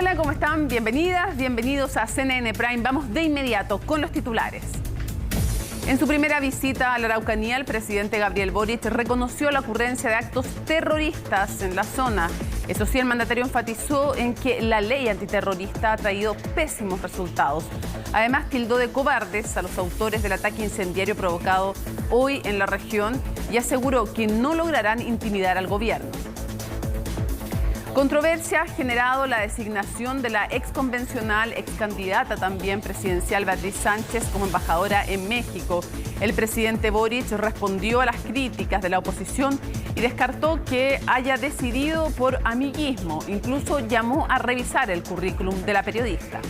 Hola, ¿cómo están? Bienvenidas, bienvenidos a CNN Prime. Vamos de inmediato con los titulares. En su primera visita a la Araucanía, el presidente Gabriel Boric reconoció la ocurrencia de actos terroristas en la zona. Eso sí, el mandatario enfatizó en que la ley antiterrorista ha traído pésimos resultados. Además, tildó de cobardes a los autores del ataque incendiario provocado hoy en la región y aseguró que no lograrán intimidar al gobierno. Controversia ha generado la designación de la exconvencional, excandidata también presidencial Beatriz Sánchez como embajadora en México. El presidente Boric respondió a las críticas de la oposición y descartó que haya decidido por amiguismo. Incluso llamó a revisar el currículum de la periodista.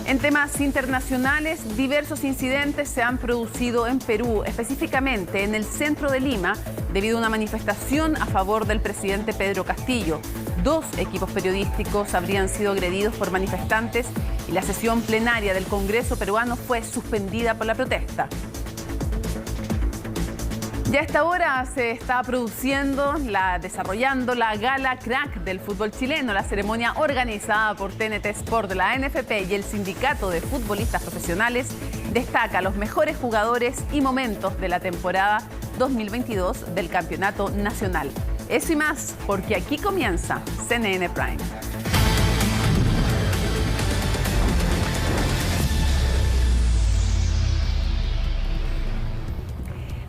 En temas internacionales, diversos incidentes se han producido en Perú, específicamente en el centro de Lima, debido a una manifestación a favor del presidente Pedro Castillo. 2 equipos periodísticos habrían sido agredidos por manifestantes y la sesión plenaria del Congreso peruano fue suspendida por la protesta. Ya a esta hora se está desarrollando la Gala Crack del fútbol chileno, la ceremonia organizada por TNT Sport, la NFP y el Sindicato de Futbolistas Profesionales destaca los mejores jugadores y momentos de la temporada 2022 del Campeonato Nacional. Eso y más, porque aquí comienza CNN Prime.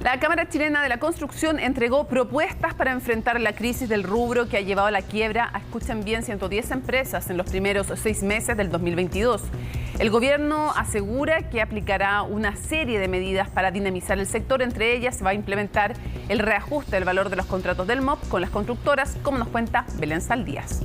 La Cámara Chilena de la Construcción entregó propuestas para enfrentar la crisis del rubro que ha llevado a la quiebra, escuchen bien, 110 empresas en los primeros 6 meses del 2022. El gobierno asegura que aplicará una serie de medidas para dinamizar el sector. Entre ellas va a implementar el reajuste del valor de los contratos del MOP con las constructoras, como nos cuenta Belén Saldías.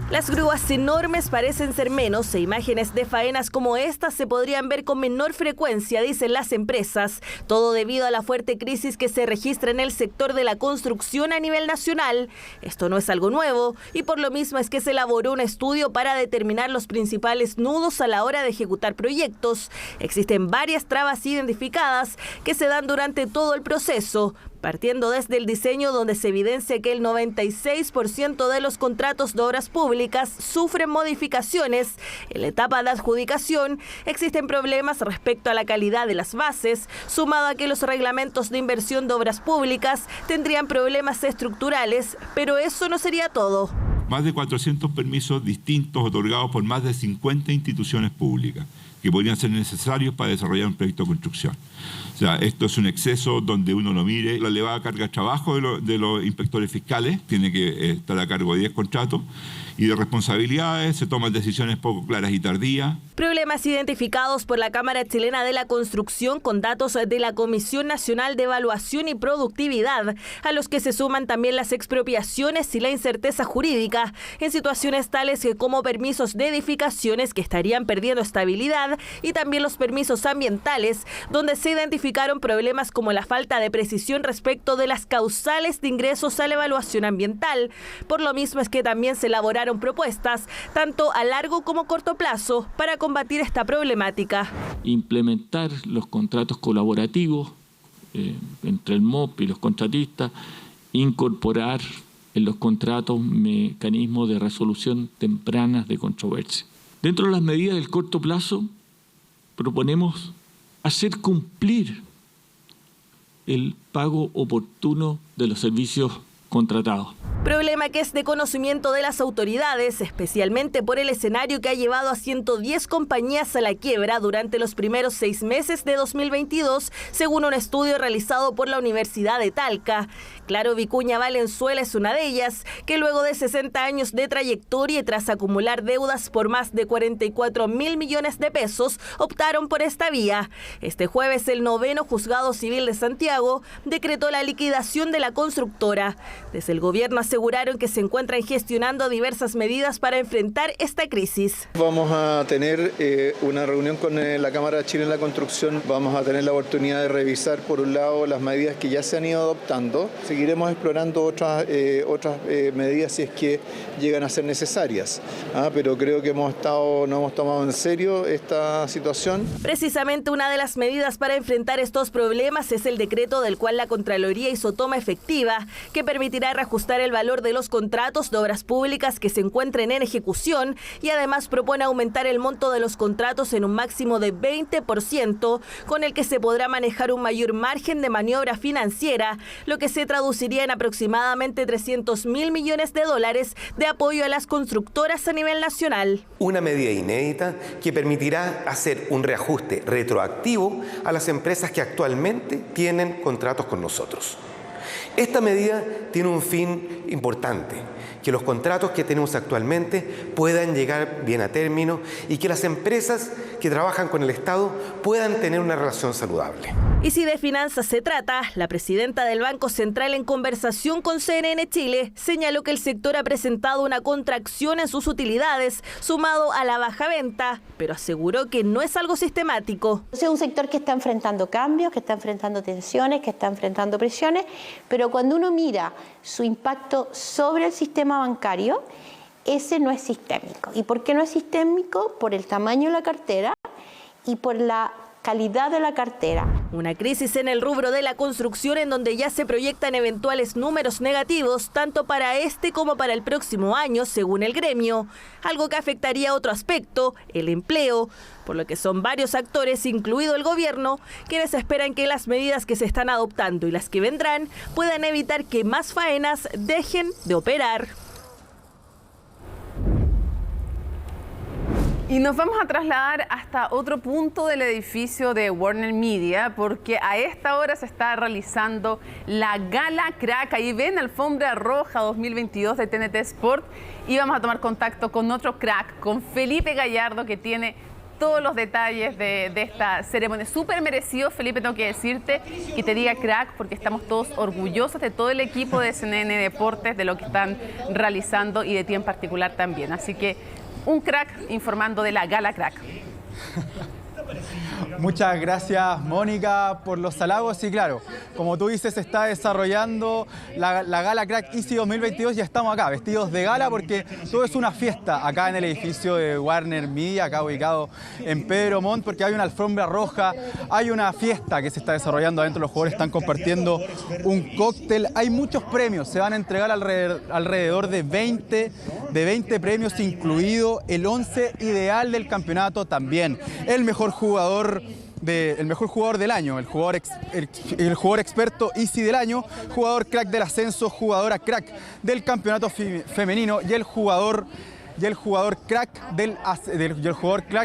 Las grúas enormes parecen ser menos e imágenes de faenas como estas se podrían ver con menor frecuencia, dicen las empresas. Todo debido a la fuerte crisis que se registra en el sector de la construcción a nivel nacional. Esto no es algo nuevo y por lo mismo es que se elaboró un estudio para determinar los principales nudos a la hora de ejecutar proyectos. Existen varias trabas identificadas que se dan durante todo el proceso. Partiendo desde el diseño, donde se evidencia que el 96% de los contratos de obras públicas sufren modificaciones. En la etapa de adjudicación existen problemas respecto a la calidad de las bases, sumado a que los reglamentos de inversión de obras públicas tendrían problemas estructurales, pero eso no sería todo. Más de 400 permisos distintos otorgados por más de 50 instituciones públicas que podrían ser necesarios para desarrollar un proyecto de construcción. O sea, esto es un exceso donde uno lo mire. La elevada carga de trabajo de los inspectores fiscales, tiene que estar a cargo de 10 contratos, y de responsabilidades, se toman decisiones poco claras y tardías. Problemas identificados por la Cámara Chilena de la Construcción con datos de la Comisión Nacional de Evaluación y Productividad, a los que se suman también las expropiaciones y la incerteza jurídica, en situaciones tales como permisos de edificaciones que estarían perdiendo estabilidad y también los permisos ambientales, donde se identificaron problemas como la falta de precisión respecto de las causales de ingresos a la evaluación ambiental. Por lo mismo es que también se elaboraron propuestas, tanto a largo como corto plazo, para combatir esta problemática. Implementar los contratos colaborativos entre el MOP y los contratistas, incorporar en los contratos mecanismos de resolución tempranas de controversia. Dentro de las medidas del corto plazo, proponemos hacer cumplir el pago oportuno de los servicios contratados. Problema que es de conocimiento de las autoridades, especialmente por el escenario que ha llevado a 110 compañías a la quiebra durante los primeros 6 meses de 2022, según un estudio realizado por la Universidad de Talca. Claro Vicuña Valenzuela es una de ellas, que luego de 60 años de trayectoria y tras acumular deudas por más de 44.000 millones de pesos, optaron por esta vía. Este jueves, el 9º Juzgado Civil de Santiago decretó la liquidación de la constructora. Desde el gobierno aseguraron que se encuentran gestionando diversas medidas para enfrentar esta crisis. Vamos a tener una reunión con la Cámara Chilena de la Construcción. Vamos a tener la oportunidad de revisar, por un lado, las medidas que ya se han ido adoptando. Seguiremos explorando otras medidas si es que llegan a ser necesarias. Pero creo que no hemos tomado en serio esta situación. Precisamente una de las medidas para enfrentar estos problemas es el decreto del cual la Contraloría hizo toma efectiva, que permitirá reajustar el valor valor de los contratos de obras públicas que se encuentren en ejecución y además propone aumentar el monto de los contratos en un máximo de 20%, con el que se podrá manejar un mayor margen de maniobra financiera, lo que se traduciría en aproximadamente 300.000 millones de dólares de apoyo a las constructoras a nivel nacional. Una medida inédita que permitirá hacer un reajuste retroactivo a las empresas que actualmente tienen contratos con nosotros. Esta medida tiene un fin importante, que los contratos que tenemos actualmente puedan llegar bien a término y que las empresas que trabajan con el Estado puedan tener una relación saludable. Y si de finanzas se trata, la presidenta del Banco Central, en conversación con CNN Chile, señaló que el sector ha presentado una contracción en sus utilidades, sumado a la baja venta, pero aseguró que no es algo sistemático. Es un sector que está enfrentando cambios, que está enfrentando tensiones, que está enfrentando presiones, pero cuando uno mira su impacto sobre el sistema bancario, ese no es sistémico. ¿Y por qué no es sistémico? Por el tamaño de la cartera y por la calidad de la cartera. Una crisis en el rubro de la construcción en donde ya se proyectan eventuales números negativos tanto para este como para el próximo año, según el gremio, algo que afectaría otro aspecto, el empleo, por lo que son varios actores, incluido el gobierno, quienes esperan que las medidas que se están adoptando y las que vendrán puedan evitar que más faenas dejen de operar. Y nos vamos a trasladar hasta otro punto del edificio de Warner Media, porque a esta hora se está realizando la Gala Crack. Ahí ven, Alfombra Roja 2022 de TNT Sport. Y vamos a tomar contacto con otro crack, con Felipe Gallardo, que tiene todos los detalles de esta ceremonia. Súper merecido, Felipe, tengo que decirte, y te diga crack, porque estamos todos orgullosos de todo el equipo de CNN Deportes, de lo que están realizando y de ti en particular también. Así que un crack informando de la Gala Crack. Muchas gracias, Mónica, por los halagos. Y claro, como tú dices, se está desarrollando la Gala Crack Easy 2022 y estamos acá, vestidos de gala, porque todo es una fiesta acá en el edificio de Warner Media, acá ubicado en Pedro Montt, porque hay una alfombra roja, hay una fiesta que se está desarrollando adentro, los jugadores están compartiendo un cóctel, hay muchos premios, se van a entregar alrededor de 20 premios, incluido el 11 ideal del campeonato también, el mejor jugador del año, el jugador experto Easy del año, jugador crack del ascenso, jugadora crack del campeonato femenino y el jugador crack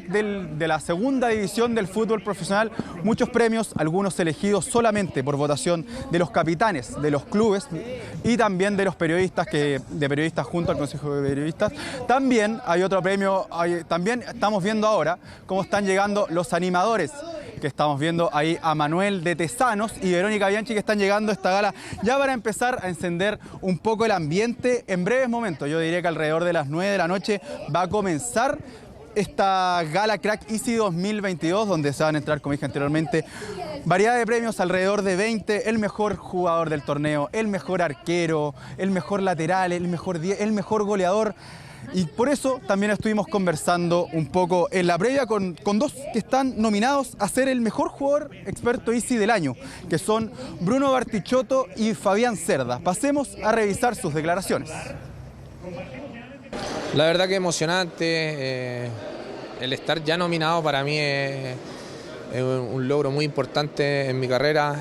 de la segunda división del fútbol profesional. Muchos premios, algunos elegidos solamente por votación de los capitanes de los clubes y también de los periodistas, junto al Consejo de Periodistas. También hay otro premio, también estamos viendo ahora cómo están llegando los animadores, que estamos viendo ahí a Manuel de Tesanos y Verónica Bianchi, que están llegando a esta gala ya para empezar a encender un poco el ambiente en breves momentos. Yo diría que alrededor de las 9 de la noche va a comenzar esta Gala Crack Easy 2022, donde se van a entrar, como dije anteriormente, variedad de premios, alrededor de 20, el mejor jugador del torneo, el mejor arquero, el mejor lateral, el mejor goleador. Y por eso también estuvimos conversando un poco en la previa con dos que están nominados a ser el mejor jugador experto Easy del año, que son Bruno Bartichotto y Fabián Cerda. Pasemos a revisar sus declaraciones. La verdad que emocionante, el estar ya nominado para mí es un logro muy importante en mi carrera.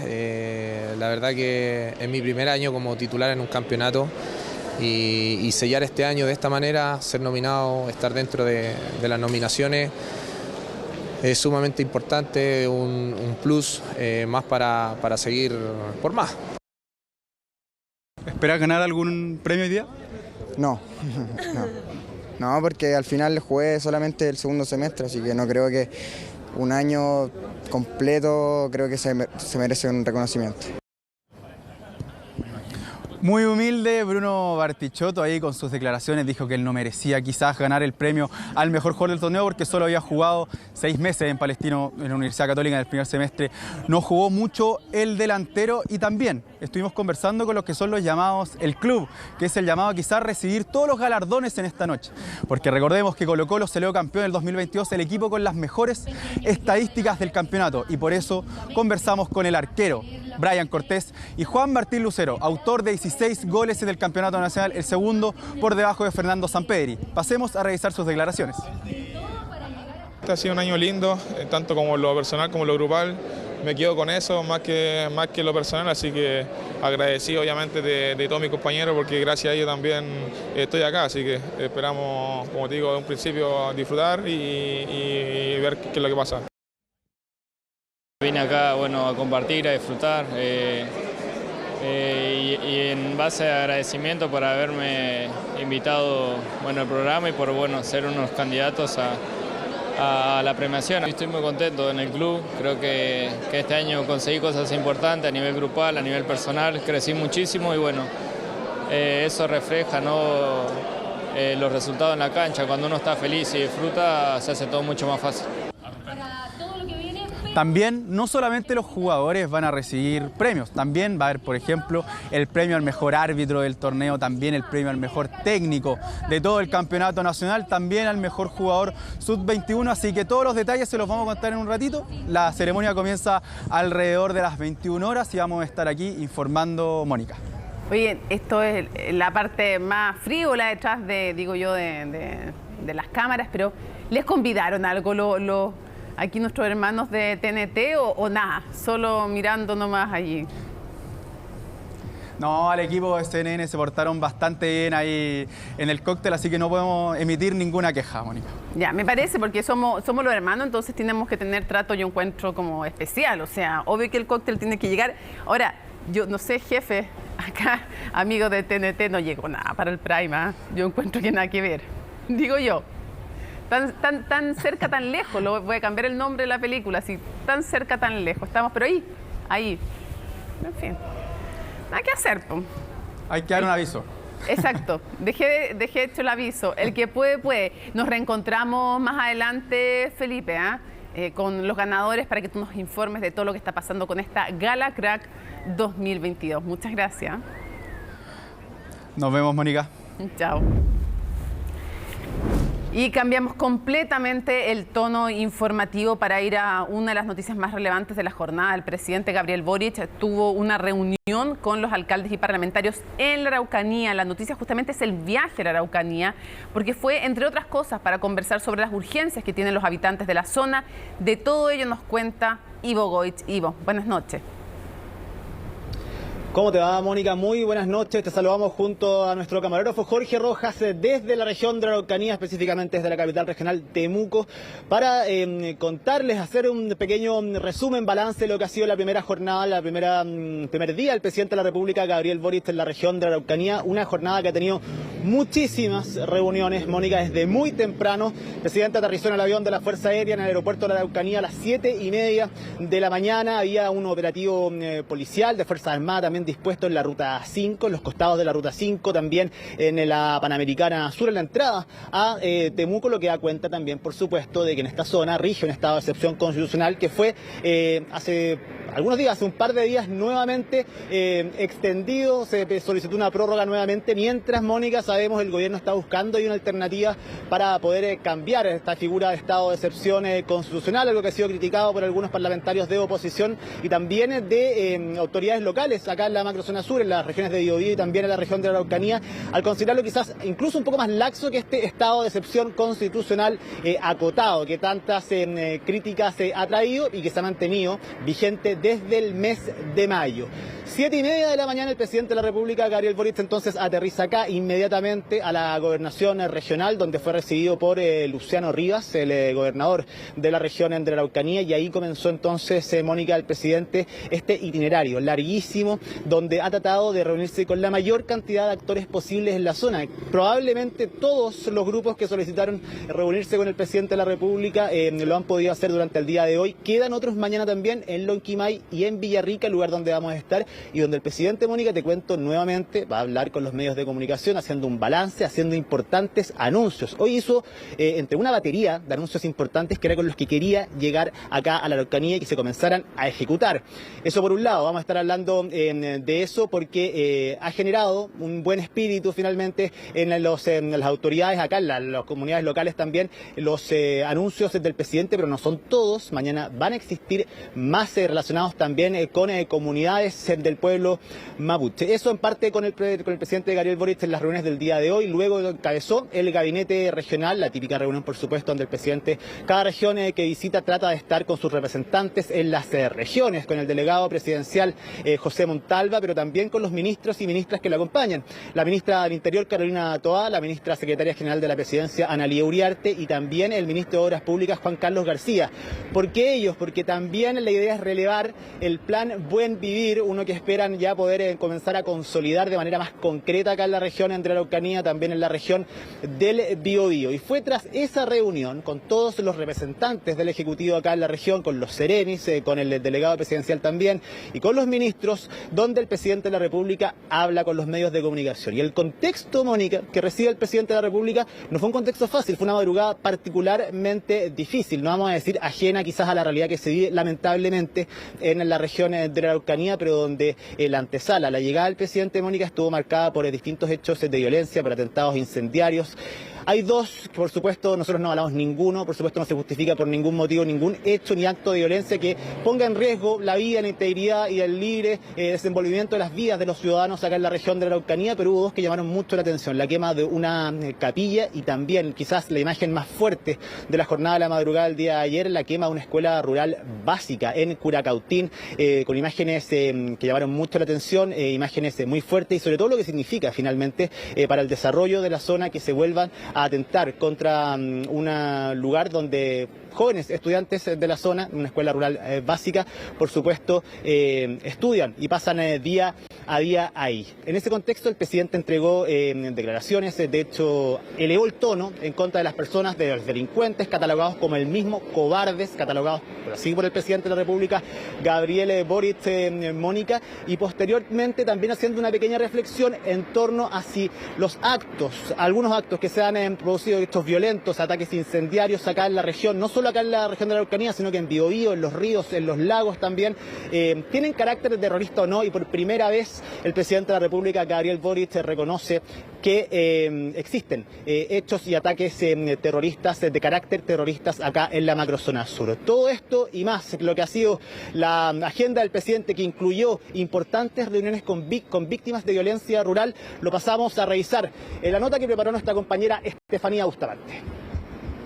La verdad que es mi primer año como titular en un campeonato. Y sellar este año de esta manera, ser nominado, estar dentro de las nominaciones, es sumamente importante, un plus más para seguir por más. ¿Esperas ganar algún premio hoy día? No, porque al final jugué solamente el segundo semestre, así que no creo que un año completo, creo que se merece un reconocimiento. Muy humilde Bruno Bartichotto ahí con sus declaraciones, dijo que él no merecía quizás ganar el premio al mejor jugador del torneo porque solo había jugado 6 meses en Palestino, en la Universidad Católica en el primer semestre. No jugó mucho el delantero y también estuvimos conversando con los que son los llamados el club, que es el llamado a quizás recibir todos los galardones en esta noche. Porque recordemos que Colo-Colo salió campeón del 2022, el equipo con las mejores estadísticas del campeonato, y por eso conversamos con el arquero Brian Cortés y Juan Martín Lucero, autor de 16 goles en el Campeonato Nacional, el segundo por debajo de Fernando Sampedri. Pasemos a revisar sus declaraciones. Este ha sido un año lindo, tanto como lo personal como lo grupal. Me quedo con eso más que lo personal, así que agradecido obviamente de todos mis compañeros porque gracias a ellos también estoy acá, así que esperamos, como te digo, de un principio disfrutar y ver qué es lo que pasa. Vine acá, bueno, a compartir, a disfrutar y en base a agradecimiento por haberme invitado, bueno, al programa y por, bueno, ser unos candidatos a la premiación. Estoy muy contento en el club, creo que este año conseguí cosas importantes a nivel grupal, a nivel personal, crecí muchísimo y bueno, eso refleja, ¿no? Los resultados en la cancha. Cuando uno está feliz y disfruta, se hace todo mucho más fácil. También no solamente los jugadores van a recibir premios, también va a haber, por ejemplo, el premio al mejor árbitro del torneo, también el premio al mejor técnico de todo el campeonato nacional, también al mejor jugador sub-21, así que todos los detalles se los vamos a contar en un ratito. La ceremonia comienza alrededor de las 21 horas y vamos a estar aquí informando Mónica. Oye, esto es la parte más frívola detrás de, digo yo, de las cámaras, pero ¿les convidaron algo aquí nuestros hermanos de TNT o nada? Solo mirando nomás allí. No, al equipo de CNN se portaron bastante bien ahí en el cóctel, así que no podemos emitir ninguna queja, Mónica. Ya, me parece, porque somos los hermanos, entonces tenemos que tener trato y encuentro como especial. O sea, obvio que el cóctel tiene que llegar. Ahora, yo no sé, jefe, acá, amigo de TNT, no llegó nada para el Prime, ¿eh? Yo encuentro que nada que ver. Digo yo. Tan cerca, tan lejos, voy a cambiar el nombre de la película, así, tan cerca, tan lejos. Estamos, pero ahí. En fin, nada que hacer, pues. Hay que dar un aviso. Exacto, dejé hecho el aviso. El que puede, puede. Nos reencontramos más adelante, Felipe, con los ganadores para que tú nos informes de todo lo que está pasando con esta Gala Crack 2022. Muchas gracias. Nos vemos, Mónica. Chao. Y cambiamos completamente el tono informativo para ir a una de las noticias más relevantes de la jornada. El presidente Gabriel Boric tuvo una reunión con los alcaldes y parlamentarios en la Araucanía. La noticia justamente es el viaje a la Araucanía, porque fue, entre otras cosas, para conversar sobre las urgencias que tienen los habitantes de la zona. De todo ello nos cuenta Ivo Goich. Ivo, buenas noches. ¿Cómo te va, Mónica? Muy buenas noches. Te saludamos junto a nuestro camarógrafo Jorge Rojas desde la región de la Araucanía, específicamente desde la capital regional Temuco, para contarles, hacer un pequeño resumen, balance de lo que ha sido la primera jornada, primer día del presidente de la República, Gabriel Boric, en la región de la Araucanía. Una jornada que ha tenido muchísimas reuniones, Mónica, desde muy temprano. El presidente aterrizó en el avión de la Fuerza Aérea en el aeropuerto de la Araucanía a las 7:30 de la mañana. Había un operativo policial de Fuerzas Armadas también dispuesto en la Ruta 5, en los costados de la Ruta 5, también en la Panamericana Sur, en la entrada a Temuco, lo que da cuenta también, por supuesto, de que en esta zona rige un estado de excepción constitucional que fue hace algunos días, hace un par de días, nuevamente extendido. Se solicitó una prórroga nuevamente, mientras, Mónica, sabemos, el gobierno está buscando una alternativa para poder cambiar esta figura de estado de excepción constitucional, algo que ha sido criticado por algunos parlamentarios de oposición y también de autoridades locales acá en la macrozona sur, en las regiones de Biobío y también en la región de la Araucanía, al considerarlo quizás incluso un poco más laxo que este estado de excepción constitucional acotado, que tantas críticas ha traído y que se ha mantenido vigente desde el mes de mayo. 7:30 de la mañana el presidente de la República, Gabriel Boric, entonces aterriza acá inmediatamente a la gobernación regional, donde fue recibido por Luciano Rivas, el gobernador de la región de la Araucanía, y ahí comenzó entonces, Mónica, el presidente, este itinerario larguísimo, donde ha tratado de reunirse con la mayor cantidad de actores posibles en la zona. Probablemente todos los grupos que solicitaron reunirse con el presidente de la República lo han podido hacer durante el día de hoy. Quedan otros mañana también en Lonquimay y en Villarrica, el lugar donde vamos a estar, y donde el presidente, Mónica, te cuento nuevamente, va a hablar con los medios de comunicación, haciendo un balance, haciendo importantes anuncios. Hoy hizo entre una batería de anuncios importantes que era con los que quería llegar acá a la Araucanía y que se comenzaran a ejecutar. Eso por un lado, vamos a estar hablando de eso porque ha generado un buen espíritu finalmente en las autoridades acá, en las comunidades locales también, los anuncios del presidente, pero no son todos. Mañana van a existir más relacionados relacionados también con comunidades del pueblo mapuche. Eso en parte con el presidente Gabriel Boric en las reuniones del día de hoy. Luego encabezó el gabinete regional, la típica reunión por supuesto donde el presidente, cada región que visita trata de estar con sus representantes en las regiones, con el delegado presidencial José Montalva, pero también con los ministros y ministras que lo acompañan. La ministra del Interior Carolina Toá, la ministra secretaria general de la presidencia Analía Uriarte y también el ministro de Obras Públicas Juan Carlos García. ¿Por qué ellos? Porque también la idea es relevar el plan Buen Vivir, uno que esperan ya poder comenzar a consolidar de manera más concreta acá en la región de la Araucanía, también en la región del Biobío. Y fue tras esa reunión con todos los representantes del Ejecutivo acá en la región, con los serenis, con el delegado presidencial también y con los ministros, donde el presidente de la República habla con los medios de comunicación. Y el contexto, Mónica, que recibe el presidente de la República no fue un contexto fácil, fue una madrugada particularmente difícil, no vamos a decir ajena quizás a la realidad que se vive lamentablemente en la región de la Araucanía, pero donde la antesala, la llegada del presidente, Mónica, estuvo marcada por distintos hechos de violencia, por atentados incendiarios. Hay dos, por supuesto, nosotros no hablamos ninguno, por supuesto no se justifica por ningún motivo, ningún hecho ni acto de violencia que ponga en riesgo la vida, la integridad y el libre desenvolvimiento de las vidas de los ciudadanos acá en la región de la Araucanía, pero hubo dos que llamaron mucho la atención, la quema de una capilla y también quizás la imagen más fuerte de la jornada de la madrugada del día de ayer, la quema de una escuela rural básica en Curacautín, con imágenes que llamaron mucho la atención, imágenes muy fuertes y sobre todo lo que significa finalmente para el desarrollo de la zona que se vuelvan a atentar contra un lugar donde jóvenes estudiantes de la zona, una escuela rural básica, por supuesto, estudian y pasan día a día ahí. En ese contexto el presidente entregó declaraciones, de hecho elevó el tono en contra de las personas, de los delincuentes catalogados como el mismo cobardes, catalogados así por el presidente de la República, Gabriel Boric, Mónica, y posteriormente también haciendo una pequeña reflexión en torno a si los actos, algunos actos que se han producido, estos violentos ataques incendiarios acá en la región, no solo acá en la región de la Araucanía, sino que en Biobío, en los ríos, en los lagos también, tienen carácter terrorista o no, y por primera vez el presidente de la República, Gabriel Boric, reconoce que existen hechos y ataques terroristas, de carácter terroristas acá en la macrozona sur. Todo esto y más, lo que ha sido la agenda del presidente, que incluyó importantes reuniones con víctimas de violencia rural, lo pasamos a revisar en la nota que preparó nuestra compañera Estefanía Bustamante.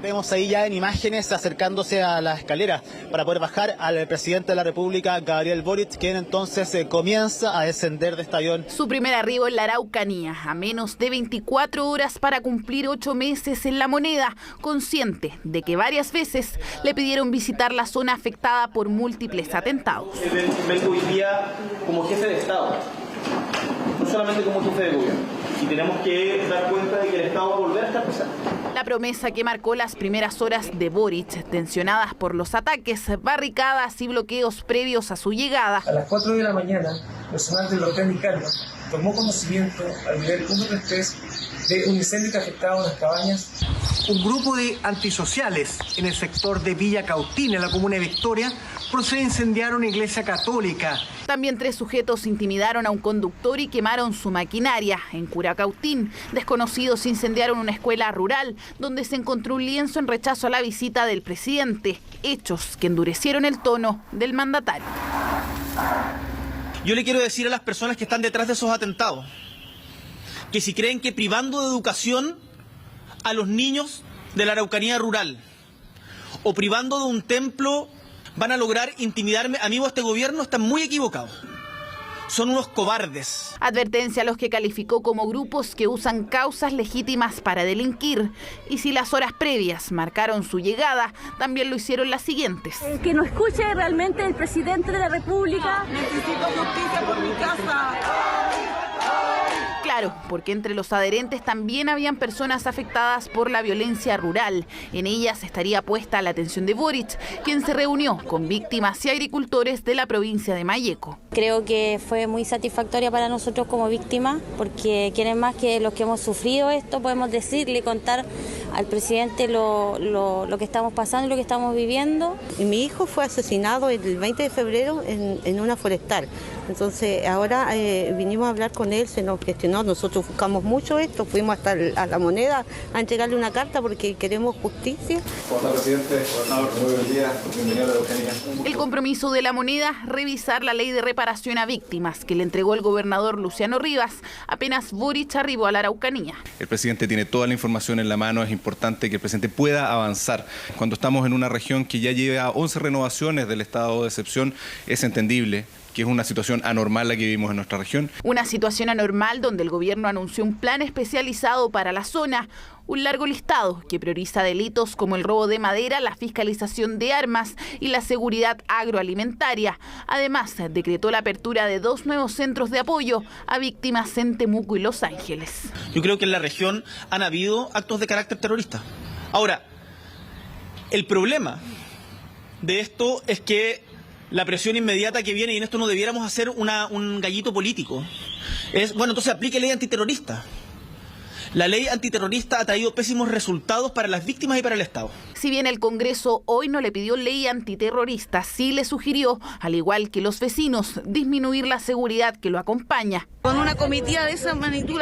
Vemos ahí ya en imágenes acercándose a la escalera para poder bajar al presidente de la República, Gabriel Boric, quien entonces comienza a descender de este avión. Su primer arribo en la Araucanía, a menos de 24 horas para cumplir 8 meses en La Moneda, consciente de que varias veces le pidieron visitar la zona afectada por múltiples atentados. Vengo hoy día como jefe de Estado, no solamente como jefe de gobierno, y tenemos que dar cuenta de que el Estado va a volver a estar presente. La promesa que marcó las primeras horas de Boric, tensionadas por los ataques, barricadas y bloqueos previos a su llegada. A las 4 de la mañana, personal del Hotel Nicaragua tomó conocimiento al nivel 133 de un incendio que afectaba unas cabañas. Un grupo de antisociales en el sector de Villa Cautín, en la comuna de Victoria, procede a incendiar una iglesia católica. También 3 sujetos intimidaron a un conductor y quemaron su maquinaria. En Curacautín, desconocidos incendiaron una escuela rural donde se encontró un lienzo en rechazo a la visita del presidente. Hechos que endurecieron el tono del mandatario. Yo le quiero decir a las personas que están detrás de esos atentados que si creen que privando de educación a los niños de la Araucanía rural o privando de un templo van a lograr intimidarme a mí o a este gobierno, están muy equivocados. Son unos cobardes. Advertencia a los que calificó como grupos que usan causas legítimas para delinquir. Y si las horas previas marcaron su llegada, también lo hicieron las siguientes. Que no escuche realmente el presidente de la República. Necesito justicia por mi casa. Claro, porque entre los adherentes también habían personas afectadas por la violencia rural. En ellas estaría puesta la atención de Boric, quien se reunió con víctimas y agricultores de la provincia de Malleco. Creo que fue muy satisfactoria para nosotros como víctimas, porque quieren más que los que hemos sufrido esto, podemos decirle, contar al presidente lo que estamos pasando y lo que estamos viviendo. Mi hijo fue asesinado el 20 de febrero en una forestal. Entonces ahora vinimos a hablar con él, se nos gestionó, nosotros buscamos mucho esto, fuimos hasta a La Moneda a entregarle una carta porque queremos justicia. Hola, presidente, gobernador, muy buenos días, bienvenido a la Araucanía. El compromiso de La Moneda, revisar la ley de reparación a víctimas que le entregó el gobernador Luciano Rivas apenas Boric arribó a la Araucanía. El presidente tiene toda la información en la mano, es importante que el presidente pueda avanzar. Cuando estamos en una región que ya lleva 11 renovaciones del estado de excepción, es entendible que es una situación anormal la que vivimos en nuestra región. Una situación anormal donde el gobierno anunció un plan especializado para la zona, un largo listado que prioriza delitos como el robo de madera, la fiscalización de armas y la seguridad agroalimentaria. Además, decretó la apertura de 2 nuevos centros de apoyo a víctimas en Temuco y Los Ángeles. Yo creo que en la región han habido actos de carácter terrorista. Ahora, el problema de esto es que la presión inmediata que viene, y en esto no debiéramos hacer un gallito político, es, bueno, entonces aplique ley antiterrorista. La ley antiterrorista ha traído pésimos resultados para las víctimas y para el Estado. Si bien el Congreso hoy no le pidió ley antiterrorista, sí le sugirió, al igual que los vecinos, disminuir la seguridad que lo acompaña. Con una comitiva de esa magnitud,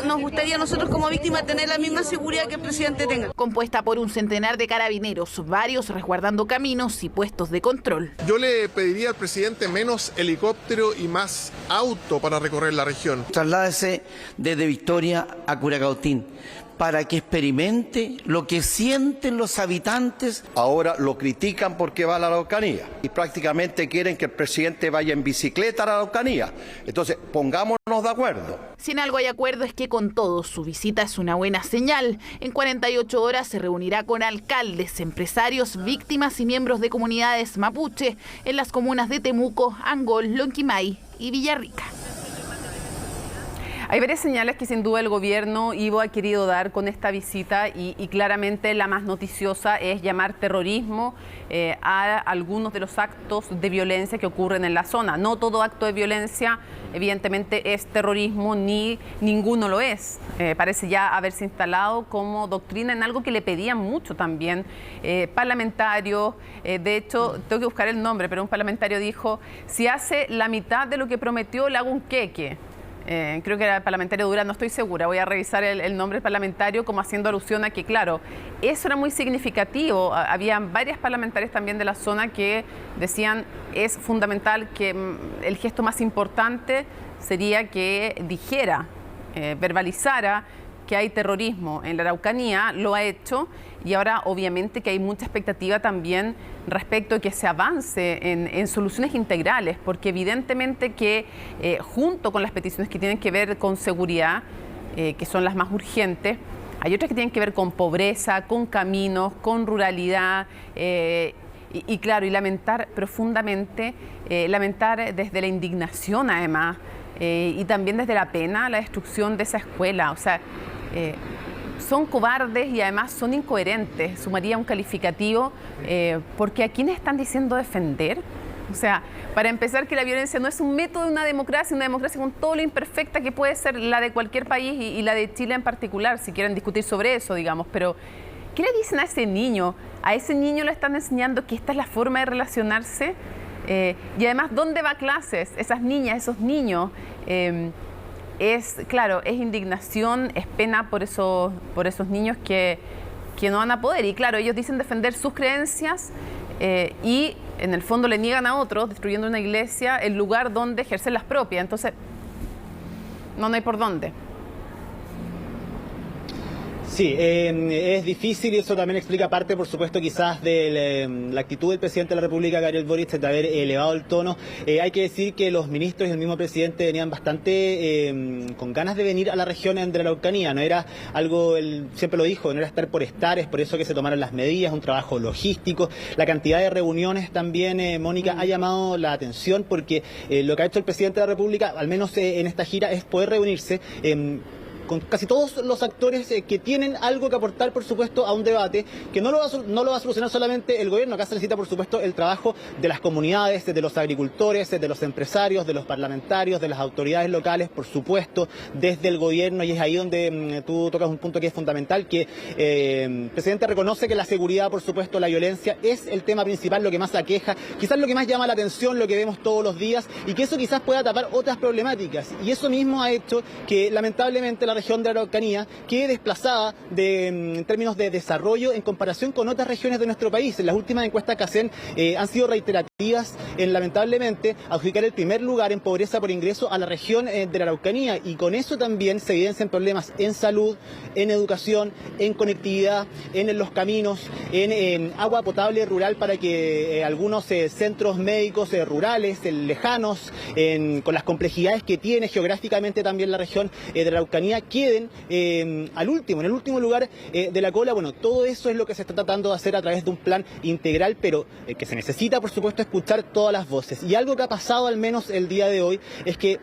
nos gustaría a nosotros como víctimas tener la misma seguridad que el presidente tenga. Compuesta por un centenar de carabineros, varios resguardando caminos y puestos de control. Yo le pediría al presidente menos helicóptero y más auto para recorrer la región. Trasládese desde Victoria a Curacautín para que experimente lo que sienten los habitantes. Ahora lo critican porque va a la Araucanía y prácticamente quieren que el presidente vaya en bicicleta a la Araucanía. Entonces, pongámonos de acuerdo. Si en algo hay acuerdo es que con todos su visita es una buena señal. En 48 horas se reunirá con alcaldes, empresarios, víctimas y miembros de comunidades mapuche en las comunas de Temuco, Angol, Lonquimay y Villarrica. Hay varias señales que sin duda el gobierno Ivo ha querido dar con esta visita y claramente la más noticiosa es llamar terrorismo a algunos de los actos de violencia que ocurren en la zona. No todo acto de violencia evidentemente es terrorismo, ni ninguno lo es. Parece ya haberse instalado como doctrina en algo que le pedían mucho también parlamentarios. De hecho, tengo que buscar el nombre, pero un parlamentario dijo, si hace la mitad de lo que prometió, le hago un queque. Creo que era el parlamentario Durán, no estoy segura, voy a revisar el nombre del parlamentario, como haciendo alusión a que, claro, eso era muy significativo. Habían varias parlamentarias también de la zona que decían es fundamental que el gesto más importante sería que dijera, verbalizara que hay terrorismo en la Araucanía, lo ha hecho, y ahora obviamente que hay mucha expectativa también respecto a que se avance en soluciones integrales, porque evidentemente que junto con las peticiones que tienen que ver con seguridad, que son las más urgentes, hay otras que tienen que ver con pobreza, con caminos, con ruralidad, y claro, y lamentar profundamente, lamentar desde la indignación además, y también desde la pena la destrucción de esa escuela. O sea, son cobardes y además son incoherentes. Sumaría un calificativo porque ¿a quiénes están diciendo defender? O sea, para empezar, que la violencia no es un método de una democracia con todo lo imperfecta que puede ser la de cualquier país y la de Chile en particular, si quieren discutir sobre eso, digamos. Pero, ¿qué le dicen a ese niño? A ese niño le están enseñando que esta es la forma de relacionarse. Y además, ¿dónde va a clases? Esas niñas, esos niños, claro, es indignación, es pena por esos niños que no van a poder. Y claro, ellos dicen defender sus creencias y en el fondo le niegan a otros, destruyendo una iglesia, el lugar donde ejercen las propias. Entonces, no hay por dónde. Sí, es difícil y eso también explica parte, por supuesto, quizás de la actitud del presidente de la República, Gabriel Boric, de haber elevado el tono. Hay que decir que los ministros y el mismo presidente venían bastante con ganas de venir a la región de la Araucanía. No era algo, él siempre lo dijo, no era estar por estar, es por eso que se tomaron las medidas, un trabajo logístico. La cantidad de reuniones también, Mónica, ha llamado la atención porque lo que ha hecho el presidente de la República, al menos en esta gira, es poder reunirse con casi todos los actores que tienen algo que aportar, por supuesto, a un debate que no lo va a solucionar solamente el gobierno. Acá se necesita, por supuesto, el trabajo de las comunidades, de los agricultores, de los empresarios, de los parlamentarios, de las autoridades locales, por supuesto, desde el gobierno, y es ahí donde tú tocas un punto que es fundamental, que el presidente reconoce que la seguridad, por supuesto, la violencia es el tema principal, lo que más aqueja, quizás lo que más llama la atención, lo que vemos todos los días, y que eso quizás pueda tapar otras problemáticas, y eso mismo ha hecho que lamentablemente la región de la Araucanía quede desplazada en términos de desarrollo en comparación con otras regiones de nuestro país. En las últimas encuestas que hacen han sido reiterativas en, lamentablemente, adjudicar el primer lugar en pobreza por ingreso a la región de la Araucanía, y con eso también se evidencian problemas en salud, en educación, en conectividad, en los caminos, en agua potable rural para que algunos centros médicos rurales, lejanos, con las complejidades que tiene geográficamente también la región de la Araucanía, queden en el último lugar de la cola. Bueno, todo eso es lo que se está tratando de hacer a través de un plan integral, pero que se necesita, por supuesto, escuchar todas las voces. Y algo que ha pasado al menos el día de hoy es que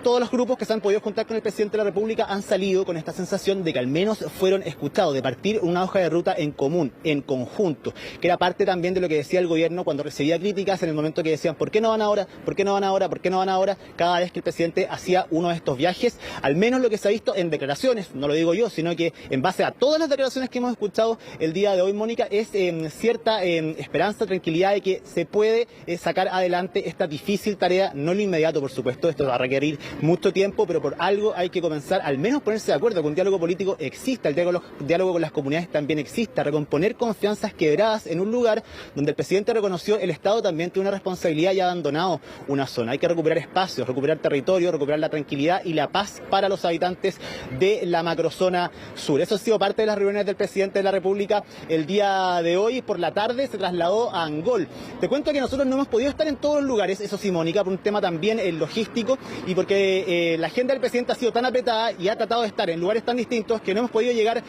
todos los grupos que se han podido juntar con el presidente de la República han salido con esta sensación de que al menos fueron escuchados, de partir una hoja de ruta en común, en conjunto, que era parte también de lo que decía el gobierno cuando recibía críticas en el momento que decían ¿por qué no van ahora? ¿Por qué no van ahora? ¿Por qué no van ahora? Cada vez que el presidente hacía uno de estos viajes, al menos lo que se ha visto en declaraciones, no lo digo yo, sino que en base a todas las declaraciones que hemos escuchado el día de hoy, Mónica, es cierta esperanza, tranquilidad de que se puede sacar adelante esta difícil tarea, no en lo inmediato, por supuesto, esto va a requerir mucho tiempo, pero por algo hay que comenzar, al menos ponerse de acuerdo, que un diálogo político exista, el diálogo con las comunidades también exista, recomponer confianzas quebradas en un lugar donde el presidente reconoció el Estado también tiene una responsabilidad y ha abandonado una zona. Hay que recuperar espacios, recuperar territorio, recuperar la tranquilidad y la paz para los habitantes de la macrozona sur. Eso ha sido parte de las reuniones del presidente de la República el día de hoy. Por la tarde se trasladó a Angol. Te cuento que nosotros no hemos podido estar en todos los lugares, eso sí, Mónica, por un tema también logístico y porque la agenda del presidente ha sido tan apretada y ha tratado de estar en lugares tan distintos que no hemos podido llegar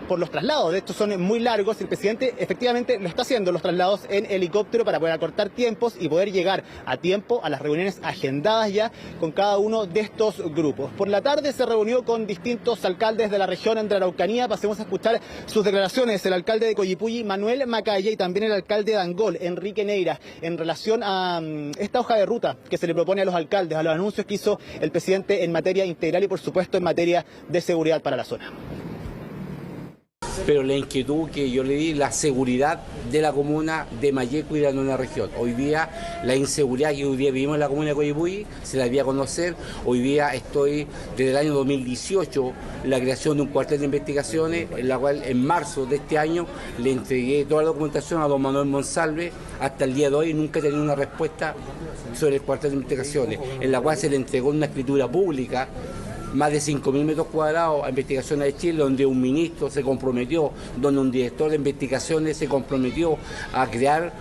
por los traslados. De estos son muy largos. El presidente efectivamente lo está haciendo, los traslados en helicóptero para poder acortar tiempos y poder llegar a tiempo a las reuniones agendadas ya con cada uno de estos grupos. Por la tarde se reunió con distintos alcaldes de la región de la Araucanía. Pasemos a escuchar sus declaraciones. El alcalde de Coyipulli, Manuel Macaya, y también el alcalde de Angol, Enrique Neira, en relación a esta hoja de ruta que se le propone a los alcaldes, a los anuncios que hizo el presidente en materia integral y, por supuesto, en materia de seguridad para la zona. Pero la inquietud que yo le di, la seguridad de la comuna de Malleco y de la nueva región. Hoy día, la inseguridad que hoy día vivimos en la comuna de Coyipulli, se la voy a conocer. Hoy día estoy, desde el año 2018, la creación de un cuartel de investigaciones, en la cual en marzo de este año le entregué toda la documentación a don Manuel Monsalve. Hasta el día de hoy nunca he tenido una respuesta sobre el cuartel de investigaciones, en la cual se le entregó una escritura pública, más de 5.000 metros cuadrados a Investigaciones de Chile, donde un ministro se comprometió, donde un director de investigaciones se comprometió a crear,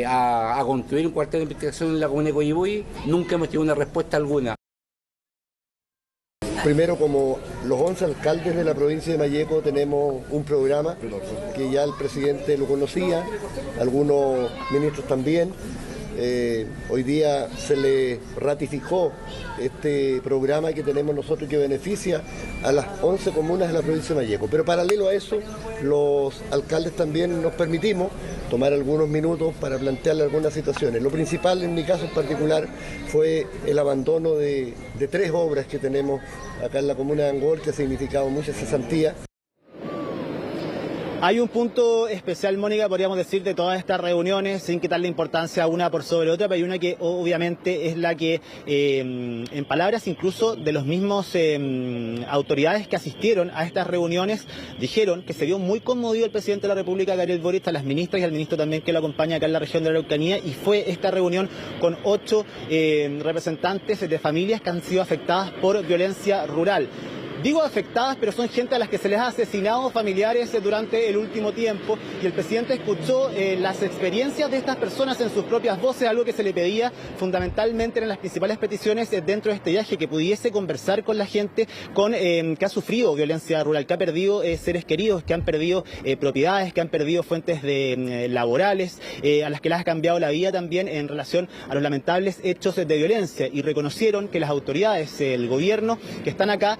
a construir un cuartel de investigación en la comuna de Coyipulli. Nunca hemos tenido una respuesta alguna. Primero, como los 11 alcaldes de la provincia de Malleco tenemos un programa que ya el presidente lo conocía, algunos ministros también. Hoy día se le ratificó este programa que tenemos nosotros que beneficia a las 11 comunas de la provincia de Malleco. Pero paralelo a eso, los alcaldes también nos permitimos tomar algunos minutos para plantearle algunas situaciones. Lo principal, en mi caso en particular, fue el abandono de 3 obras que tenemos acá en la comuna de Angol, que ha significado mucha cesantía. Hay un punto especial, Mónica, podríamos decir, de todas estas reuniones, sin quitarle importancia una por sobre otra, pero hay una que obviamente es la que, en palabras incluso de los mismos autoridades que asistieron a estas reuniones, dijeron que se vio muy conmovido el presidente de la República, Gabriel Boric, a las ministras y al ministro también que lo acompaña acá en la región de la Araucanía, y fue esta reunión con 8 representantes de familias que han sido afectadas por violencia rural. Digo afectadas, pero son gente a las que se les ha asesinado familiares durante el último tiempo, y el presidente escuchó las experiencias de estas personas en sus propias voces, algo que se le pedía fundamentalmente en las principales peticiones dentro de este viaje, que pudiese conversar con la gente que ha sufrido violencia rural, que ha perdido seres queridos, que han perdido propiedades, que han perdido fuentes laborales, a las que les ha cambiado la vida también en relación a los lamentables hechos de violencia, y reconocieron que las autoridades, el gobierno que están acá,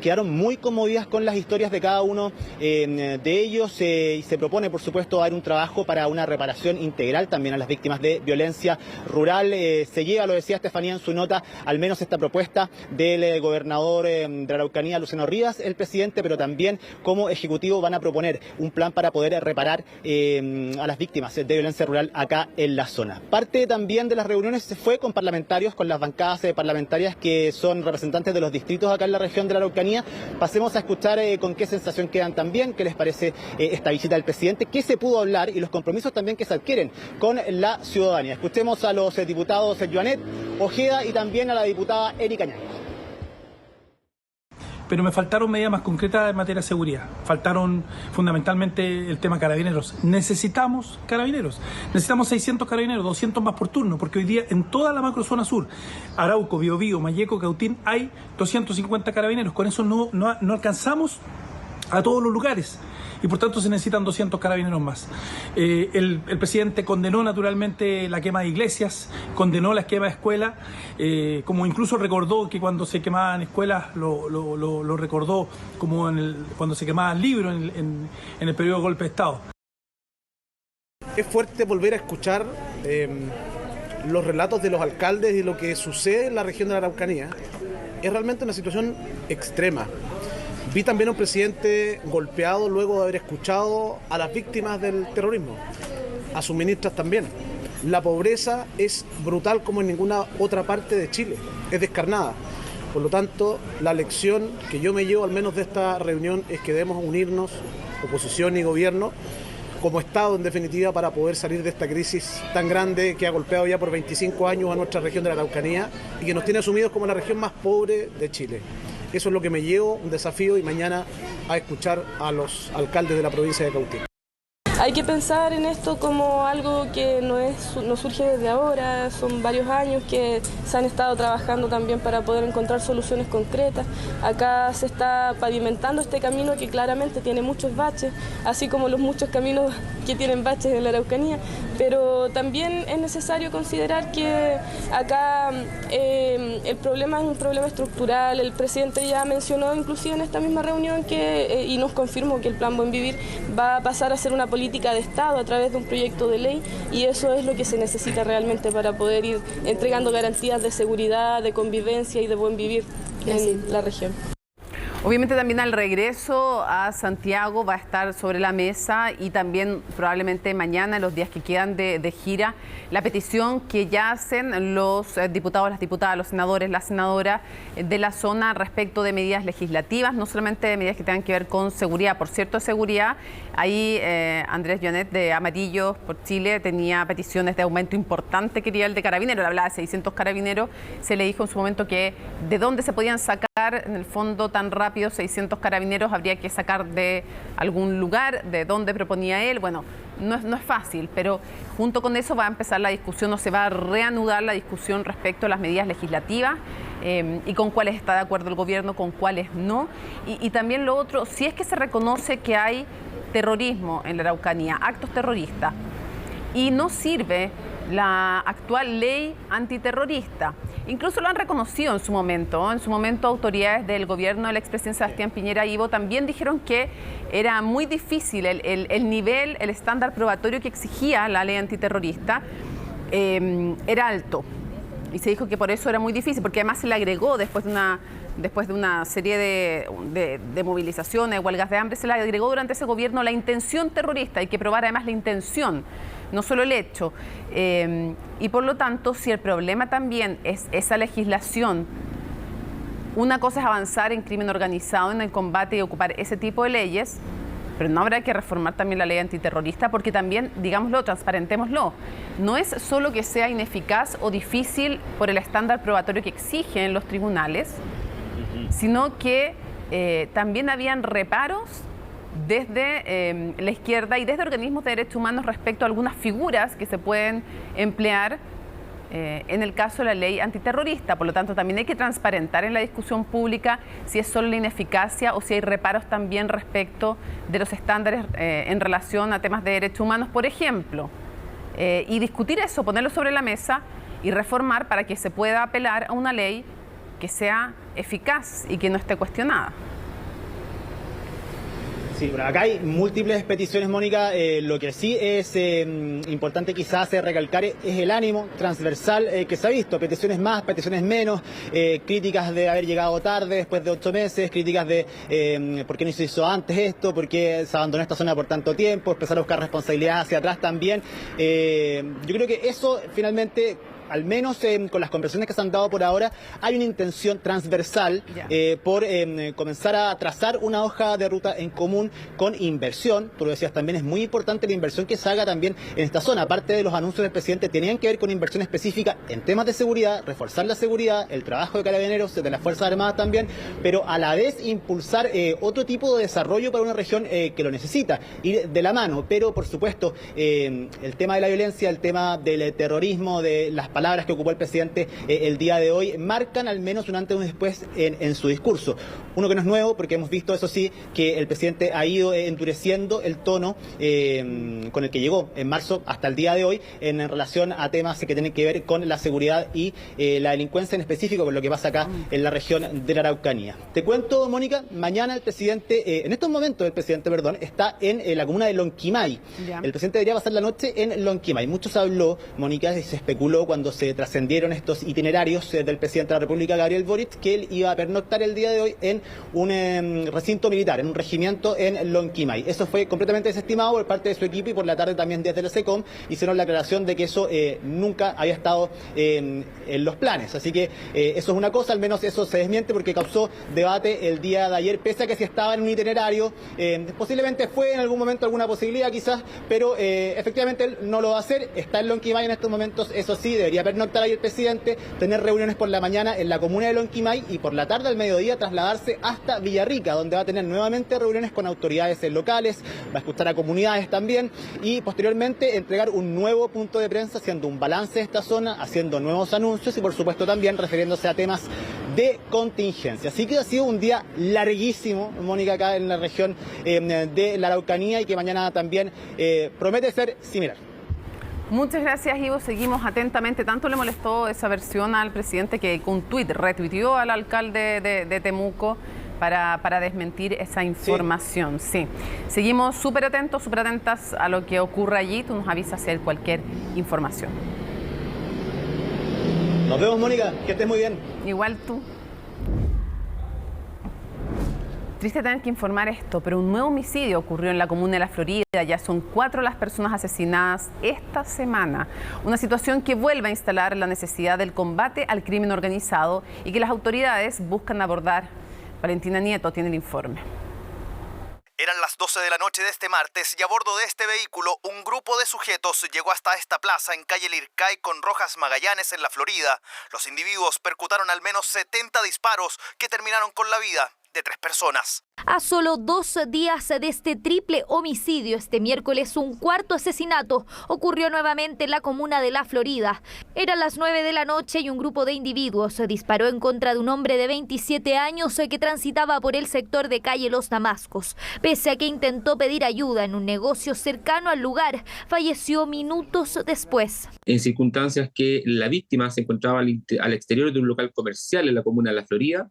quedaron muy conmovidas con las historias de cada uno de ellos y se propone, por supuesto, dar un trabajo para una reparación integral también a las víctimas de violencia rural. Se llega, lo decía Estefanía en su nota, al menos esta propuesta del gobernador de Araucanía, Luciano Rivas, el presidente, pero también como ejecutivo van a proponer un plan para poder reparar a las víctimas de violencia rural acá en la zona. Parte también de las reuniones se fue con parlamentarios, con las bancadas parlamentarias que son representantes de los distritos acá en la región de la Araucanía. Pasemos a escuchar con qué sensación quedan también, qué les parece esta visita del presidente, qué se pudo hablar y los compromisos también que se adquieren con la ciudadanía. Escuchemos a los diputados Joanet Ojeda y también a la diputada Erika Ñañez. Pero me faltaron medidas más concretas en materia de seguridad. Faltaron fundamentalmente el tema carabineros. Necesitamos carabineros. Necesitamos 600 carabineros, 200 más por turno, porque hoy día en toda la macrozona sur, Arauco, Biobío, Malleco, Cautín, hay 250 carabineros. Con eso no alcanzamos a todos los lugares. Y por tanto se necesitan 200 carabineros más. El presidente condenó naturalmente la quema de iglesias, condenó la quema de escuelas, como incluso recordó que cuando se quemaban escuelas, lo recordó como cuando se quemaban libros en el periodo de golpe de Estado. Es fuerte volver a escuchar los relatos de los alcaldes y lo que sucede en la región de la Araucanía. Es realmente una situación extrema. Vi también a un presidente golpeado luego de haber escuchado a las víctimas del terrorismo, a sus ministras también. La pobreza es brutal como en ninguna otra parte de Chile, es descarnada. Por lo tanto, la lección que yo me llevo al menos de esta reunión es que debemos unirnos, oposición y gobierno, como Estado en definitiva, para poder salir de esta crisis tan grande que ha golpeado ya por 25 años a nuestra región de la Araucanía y que nos tiene asumidos como la región más pobre de Chile. Eso es lo que me llevo, un desafío, y mañana a escuchar a los alcaldes de la provincia de Cautín. Hay que pensar en esto como algo que no surge desde ahora, son varios años que se han estado trabajando también para poder encontrar soluciones concretas. Acá se está pavimentando este camino que claramente tiene muchos baches, así como los muchos caminos que tienen baches en la Araucanía, pero también es necesario considerar que acá el problema es un problema estructural. El presidente ya mencionó inclusive en esta misma reunión y nos confirmó que el Plan Buen Vivir va a pasar a ser una política de Estado a través de un proyecto de ley, y eso es lo que se necesita realmente para poder ir entregando garantías de seguridad, de convivencia y de buen vivir en la región. Obviamente también al regreso a Santiago va a estar sobre la mesa, y también probablemente mañana, en los días que quedan de gira, la petición que ya hacen los diputados, las diputadas, los senadores, la senadora de la zona respecto de medidas legislativas, no solamente de medidas que tengan que ver con seguridad. Por cierto, seguridad, ahí Andrés Joanet de Amarillos por Chile tenía peticiones de aumento importante, quería el de carabineros, hablaba de 600 carabineros, se le dijo en su momento que de dónde se podían sacar en el fondo tan rápido 600 carabineros, habría que sacar de algún lugar, de donde proponía él. Bueno, no es fácil, pero junto con eso va a empezar la discusión, o se va a reanudar la discusión respecto a las medidas legislativas y con cuáles está de acuerdo el gobierno, con cuáles no. Y también lo otro, si es que se reconoce que hay terrorismo en la Araucanía, actos terroristas, y no sirve la actual ley antiterrorista. Incluso lo han reconocido en su momento. En su momento, autoridades del gobierno del expresidente Sebastián Piñera Ivo también dijeron que era muy difícil el nivel, el estándar probatorio que exigía la ley antiterrorista era alto. Y se dijo que por eso era muy difícil, porque además se le agregó después de una serie de movilizaciones, huelgas de hambre, se le agregó durante ese gobierno la intención terrorista. Hay que probar además la intención, no solo el hecho. Y por lo tanto, si el problema también es esa legislación, una cosa es avanzar en crimen organizado, en el combate y ocupar ese tipo de leyes, pero no habrá que reformar también la ley antiterrorista, porque también, digámoslo, transparentémoslo, no es solo que sea ineficaz o difícil por el estándar probatorio que exigen los tribunales, sino que también habían reparos desde la izquierda y desde organismos de derechos humanos respecto a algunas figuras que se pueden emplear en el caso de la ley antiterrorista. Por lo tanto, también hay que transparentar en la discusión pública si es solo la ineficacia o si hay reparos también respecto de los estándares en relación a temas de derechos humanos, por ejemplo. Y discutir eso, ponerlo sobre la mesa y reformar para que se pueda apelar a una ley que sea eficaz y que no esté cuestionada. Sí, bueno, acá hay múltiples peticiones, Mónica. Lo que sí es importante quizás recalcar es el ánimo transversal que se ha visto. Peticiones más, peticiones menos, críticas de haber llegado tarde después de 8 meses, críticas de por qué no se hizo antes esto, por qué se abandonó esta zona por tanto tiempo, empezar a buscar responsabilidad hacia atrás también. Yo creo que eso finalmente, al menos con las conversaciones que se han dado por ahora, hay una intención transversal por comenzar a trazar una hoja de ruta en común con inversión. Tú lo decías también, es muy importante la inversión que se haga también en esta zona. Aparte de los anuncios del presidente, tenían que ver con inversión específica en temas de seguridad, reforzar la seguridad, el trabajo de carabineros, de las Fuerzas Armadas también, pero a la vez impulsar otro tipo de desarrollo para una región que lo necesita, ir de la mano. Pero por supuesto, el tema de la violencia, el tema del terrorismo, de las palabras que ocupó el presidente el día de hoy, marcan al menos un antes y un después en su discurso. Uno que no es nuevo, porque hemos visto, eso sí, que el presidente ha ido endureciendo el tono con el que llegó en marzo hasta el día de hoy en relación a temas que tienen que ver con la seguridad y la delincuencia en específico, con lo que pasa acá en la región de la Araucanía. Te cuento, Mónica, mañana el presidente, en estos momentos el presidente, está en la comuna de Lonquimay. El presidente debería pasar la noche en Lonquimay. Mucho se habló, Mónica, y se especuló cuando se trascendieron estos itinerarios del presidente de la República, Gabriel Boric, que él iba a pernoctar el día de hoy en un recinto militar, en un regimiento en Lonquimay. Eso fue completamente desestimado por parte de su equipo y por la tarde también desde la SECOM hicieron la aclaración de que eso nunca había estado en los planes. Así que eso es una cosa, al menos eso se desmiente porque causó debate el día de ayer, pese a que si estaba en un itinerario, posiblemente fue en algún momento alguna posibilidad quizás, pero efectivamente él no lo va a hacer, está en Lonquimay en estos momentos, eso sí, debería pernoctar ahí el presidente, tener reuniones por la mañana en la comuna de Lonquimay y por la tarde al mediodía trasladarse hasta Villarrica, donde va a tener nuevamente reuniones con autoridades locales, va a escuchar a comunidades también y posteriormente entregar un nuevo punto de prensa haciendo un balance de esta zona, haciendo nuevos anuncios y por supuesto también refiriéndose a temas de contingencia. Así que ha sido un día larguísimo, Mónica, acá en la región de la Araucanía y que mañana también promete ser similar. Muchas gracias, Ivo. Seguimos atentamente. Tanto le molestó esa versión al presidente que con tuit retuiteó al alcalde de Temuco para desmentir esa información. Sí. Seguimos súper atentos, súper atentas a lo que ocurre allí. Tú nos avisas si hay cualquier información. Nos vemos, Mónica. Que estés muy bien. Igual tú. Triste tener que informar esto, pero un nuevo homicidio ocurrió en la comuna de La Florida. Ya son 4 las personas asesinadas esta semana. Una situación que vuelve a instalar la necesidad del combate al crimen organizado y que las autoridades buscan abordar. Valentina Nieto tiene el informe. Eran las 12 de la noche de este martes y a bordo de este vehículo un grupo de sujetos llegó hasta esta plaza en calle Lircay con Rojas Magallanes en La Florida. Los individuos percutaron al menos 70 disparos que terminaron con la vida de 3 personas. A solo 2 días de este triple homicidio, este miércoles un cuarto asesinato ocurrió nuevamente en la comuna de La Florida. Eran las 9 de la noche y un grupo de individuos disparó en contra de un hombre de 27 años que transitaba por el sector de calle Los Damascos. Pese a que intentó pedir ayuda en un negocio cercano al lugar, falleció minutos después. En circunstancias que la víctima se encontraba al exterior de un local comercial en la comuna de La Florida,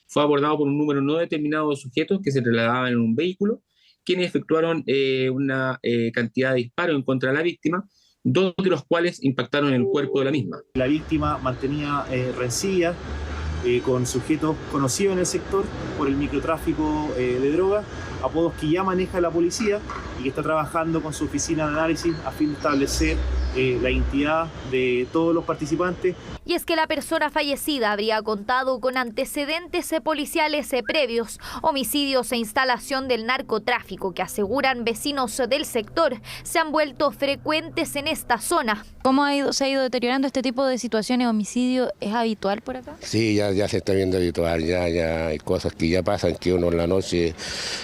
fue abordado por un número no determinado de sujetos que se trasladaban en un vehículo, quienes efectuaron una cantidad de disparos en contra de la víctima, 2 de los cuales impactaron en el cuerpo de la misma. La víctima mantenía rencillas con sujetos conocidos en el sector por el microtráfico de drogas, apodos que ya maneja la policía y que está trabajando con su oficina de análisis a fin de establecer la identidad de todos los participantes. Y es que la persona fallecida habría contado con antecedentes policiales previos, homicidios e instalación del narcotráfico que aseguran vecinos del sector se han vuelto frecuentes en esta zona. ¿Cómo se ha ido deteriorando este tipo de situaciones? ¿Homicidio es habitual por acá? Sí, ya se está viendo habitual, ya hay cosas que ya pasan, que uno en la noche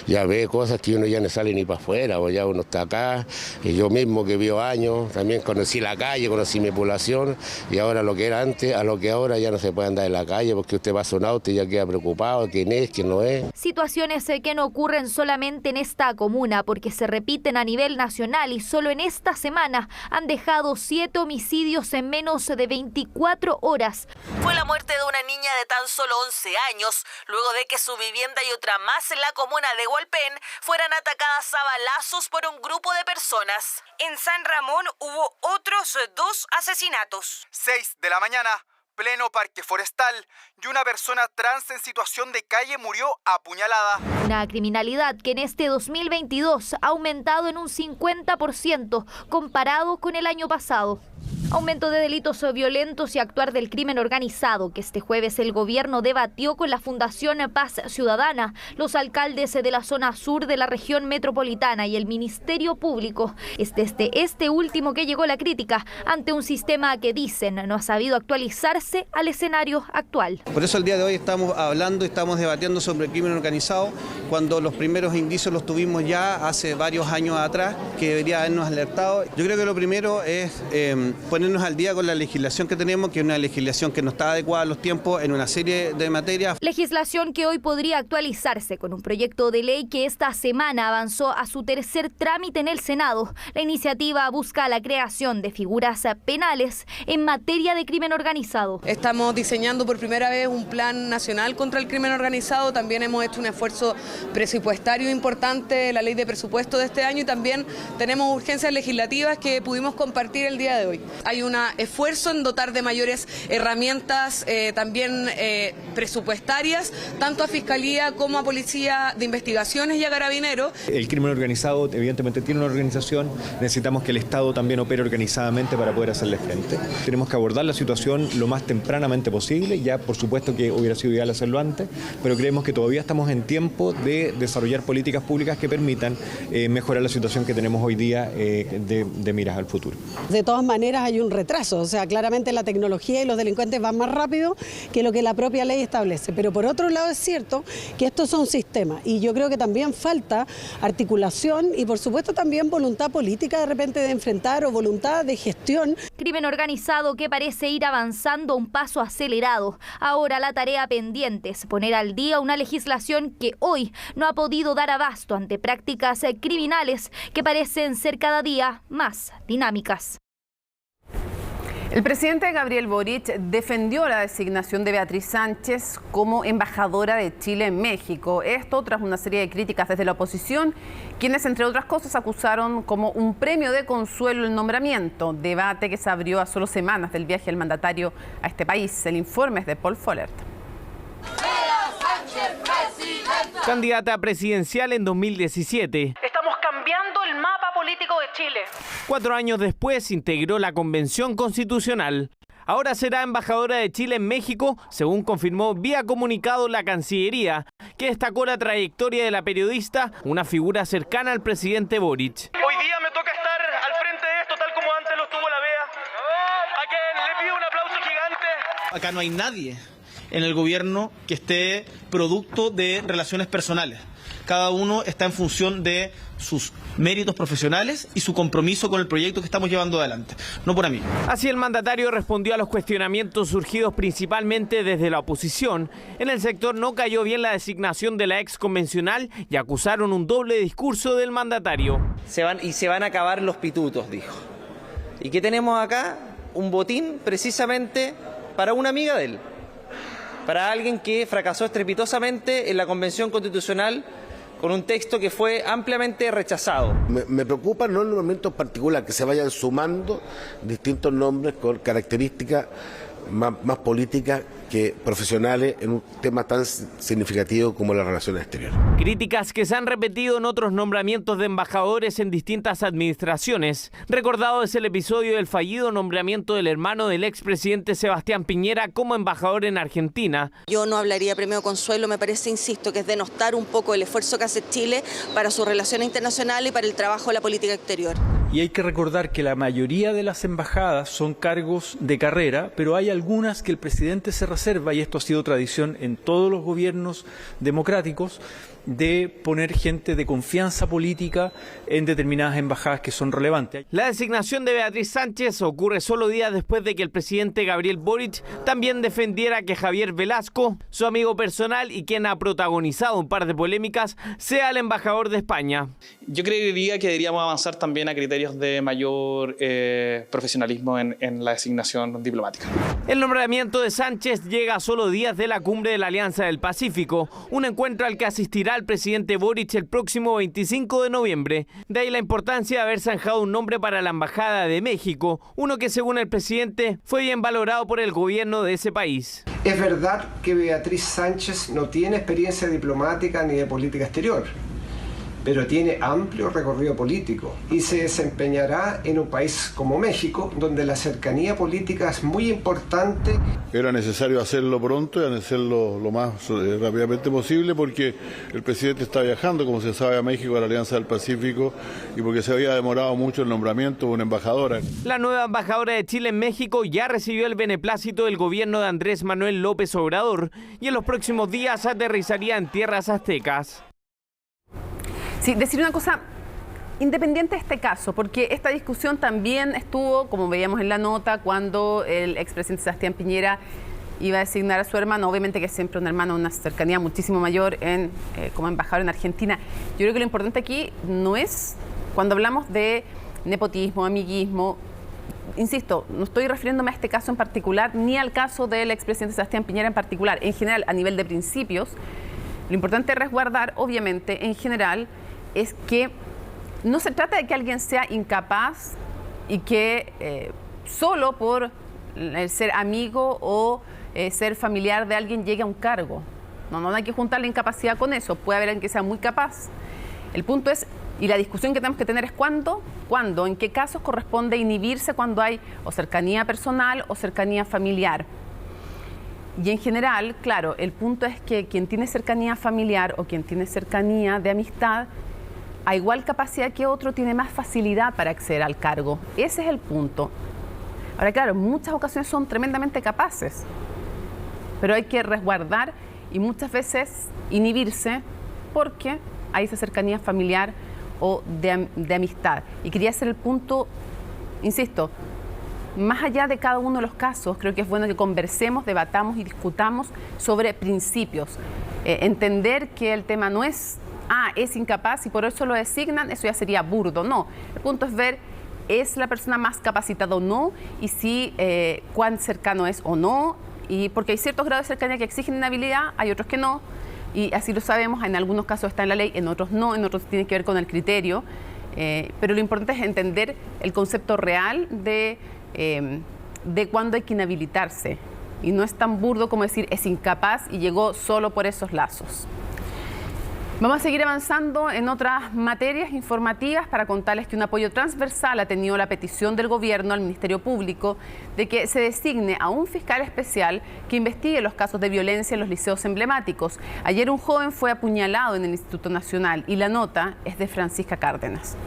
ya ve cosas que uno ya no sale ni para afuera, o ya uno está acá, y yo mismo que vivo años, también con conocí la calle, conocí mi población y ahora lo que era antes, a lo que ahora ya no se puede andar en la calle porque usted pasa un auto y ya queda preocupado, quién es, quién no es. Situaciones que no ocurren solamente en esta comuna porque se repiten a nivel nacional y solo en esta semana han dejado 7 homicidios en menos de 24 horas. Fue la muerte de una niña de tan solo 11 años, luego de que su vivienda y otra más en la comuna de Hualpén fueran atacadas a balazos por un grupo de personas. En San Ramón hubo otros 2 asesinatos. 6 de la mañana, pleno parque forestal, y una persona trans en situación de calle murió apuñalada. Una criminalidad que en este 2022 ha aumentado en un 50% comparado con el año pasado. Aumento de delitos violentos y actuar del crimen organizado que este jueves el gobierno debatió con la Fundación Paz Ciudadana, los alcaldes de la zona sur de la región metropolitana y el Ministerio Público. Este último que llegó la crítica ante un sistema que dicen no ha sabido actualizarse al escenario actual. Por eso el día de hoy estamos hablando, estamos debatiendo sobre el crimen organizado, cuando los primeros indicios los tuvimos ya hace varios años atrás, que debería habernos alertado. Yo creo que lo primero es ponernos al día con la legislación que tenemos, que es una legislación que no está adecuada a los tiempos en una serie de materias. Legislación que hoy podría actualizarse con un proyecto de ley que esta semana avanzó a su tercer trámite en el Senado. La iniciativa busca la creación de figuras penales en materia de crimen organizado. Estamos diseñando por primera vez un plan nacional contra el crimen organizado, también hemos hecho un esfuerzo presupuestario importante, la ley de presupuesto de este año, y también tenemos urgencias legislativas que pudimos compartir el día de hoy. Hay un esfuerzo en dotar de mayores herramientas también presupuestarias, tanto a Fiscalía como a Policía de Investigaciones y a Carabineros. El crimen organizado evidentemente tiene una organización, necesitamos que el Estado también opere organizadamente para poder hacerle frente. Tenemos que abordar la situación lo más tempranamente posible, ya por supuesto que hubiera sido ideal hacerlo antes, pero creemos que todavía estamos en tiempo de desarrollar políticas públicas que permitan mejorar la situación que tenemos hoy día de miras al futuro. De todas maneras hay un retraso, o sea, claramente la tecnología y los delincuentes van más rápido que lo que la propia ley establece, pero por otro lado es cierto que estos son sistemas y yo creo que también falta articulación y por supuesto también voluntad política de repente de enfrentar o voluntad de gestión. Crimen organizado que parece ir avanzando a un paso acelerado. Ahora la tarea pendiente es poner al día una legislación que hoy no ha podido dar abasto ante prácticas criminales que parecen ser cada día más dinámicas. El presidente Gabriel Boric defendió la designación de Beatriz Sánchez como embajadora de Chile en México. Esto tras una serie de críticas desde la oposición, quienes entre otras cosas acusaron como un premio de consuelo el nombramiento. Debate que se abrió a solo semanas del viaje del mandatario a este país. El informe es de Paul Follert. Candidata presidencial en 2017. Estamos cambiando el mapa político de Chile. 4 años después integró la Convención Constitucional. Ahora será embajadora de Chile en México, según confirmó vía comunicado la Cancillería, que destacó la trayectoria de la periodista, una figura cercana al presidente Boric. Hoy día me toca estar al frente de esto, tal como antes lo estuvo la Bea, a quien le pido un aplauso gigante. Acá no hay nadie en el gobierno que esté producto de relaciones personales. Cada uno está en función de sus méritos profesionales y su compromiso con el proyecto que estamos llevando adelante, no por mí. Así el mandatario respondió a los cuestionamientos surgidos principalmente desde la oposición. En el sector no cayó bien la designación de la ex convencional y acusaron un doble discurso del mandatario. Se van a acabar los pitutos, dijo. ¿Y qué tenemos acá? Un botín precisamente para una amiga de él. Para alguien que fracasó estrepitosamente en la Convención Constitucional con un texto que fue ampliamente rechazado. Me preocupa no el nombramiento en particular, que se vayan sumando distintos nombres con características más políticas que profesionales en un tema tan significativo como las relaciones exteriores. Críticas que se han repetido en otros nombramientos de embajadores en distintas administraciones. Recordado es el episodio del fallido nombramiento del hermano del expresidente Sebastián Piñera como embajador en Argentina. Yo no hablaría premio consuelo, me parece, insisto, que es denostar un poco el esfuerzo que hace Chile para sus relaciones internacionales y para el trabajo de la política exterior. Y hay que recordar que la mayoría de las embajadas son cargos de carrera, pero hay algunas que el presidente se reserva, y esto ha sido tradición en todos los gobiernos democráticos, de poner gente de confianza política en determinadas embajadas que son relevantes. La designación de Beatriz Sánchez ocurre solo días después de que el presidente Gabriel Boric también defendiera que Javier Velasco, su amigo personal y quien ha protagonizado un par de polémicas, sea el embajador de España. Yo creería que deberíamos avanzar también a criterios de mayor profesionalismo en la designación diplomática. El nombramiento de Sánchez llega a solo días de la cumbre de la Alianza del Pacífico, un encuentro al que asistirá el presidente Boric el próximo 25 de noviembre. De ahí la importancia de haber zanjado un nombre para la Embajada de México, uno que según el presidente fue bien valorado por el gobierno de ese país. Es verdad que Beatriz Sánchez no tiene experiencia diplomática ni de política exterior, pero tiene amplio recorrido político y se desempeñará en un país como México, donde la cercanía política es muy importante. Era necesario hacerlo pronto y hacerlo lo más rápidamente posible porque el presidente está viajando, como se sabe, a México, a la Alianza del Pacífico, y porque se había demorado mucho el nombramiento de una embajadora. La nueva embajadora de Chile en México ya recibió el beneplácito del gobierno de Andrés Manuel López Obrador y en los próximos días aterrizaría en tierras aztecas. Sí, decir una cosa, independiente de este caso, porque esta discusión también estuvo, como veíamos en la nota, cuando el expresidente Sebastián Piñera iba a designar a su hermano, obviamente que es siempre un hermano, una cercanía muchísimo mayor como embajador en Argentina. Yo creo que lo importante aquí no es, cuando hablamos de nepotismo, amiguismo, insisto, no estoy refiriéndome a este caso en particular, ni al caso del expresidente Sebastián Piñera en particular. En general, a nivel de principios, lo importante es resguardar, obviamente, en general, es que no se trata de que alguien sea incapaz y que solo por ser amigo o ser familiar de alguien llegue a un cargo. No hay que juntar la incapacidad con eso. Puede haber alguien que sea muy capaz. El punto es, y la discusión que tenemos que tener es cuándo, en qué casos corresponde inhibirse cuando hay o cercanía personal o cercanía familiar. Y en general, claro, el punto es que quien tiene cercanía familiar o quien tiene cercanía de amistad, a igual capacidad que otro, tiene más facilidad para acceder al cargo. Ese es el punto. Ahora, claro, en muchas ocasiones son tremendamente capaces, pero hay que resguardar y muchas veces inhibirse porque hay esa cercanía familiar o de amistad. Y quería hacer el punto, insisto, más allá de cada uno de los casos, creo que es bueno que conversemos, debatamos y discutamos sobre principios. Entender que el tema no es, es incapaz y por eso lo designan, eso ya sería burdo. No, el punto es ver, ¿es la persona más capacitada o no? Y si, cuán cercano es o no. Y porque hay ciertos grados de cercanía que exigen inhabilidad, hay otros que no. Y así lo sabemos, en algunos casos está en la ley, en otros no, en otros tiene que ver con el criterio. Pero lo importante es entender el concepto real de cuándo hay que inhabilitarse. Y no es tan burdo como decir es incapaz y llegó solo por esos lazos. Vamos a seguir avanzando en otras materias informativas para contarles que un apoyo transversal ha tenido la petición del gobierno al Ministerio Público de que se designe a un fiscal especial que investigue los casos de violencia en los liceos emblemáticos. Ayer un joven fue apuñalado en el Instituto Nacional y la nota es de Francisca Cárdenas.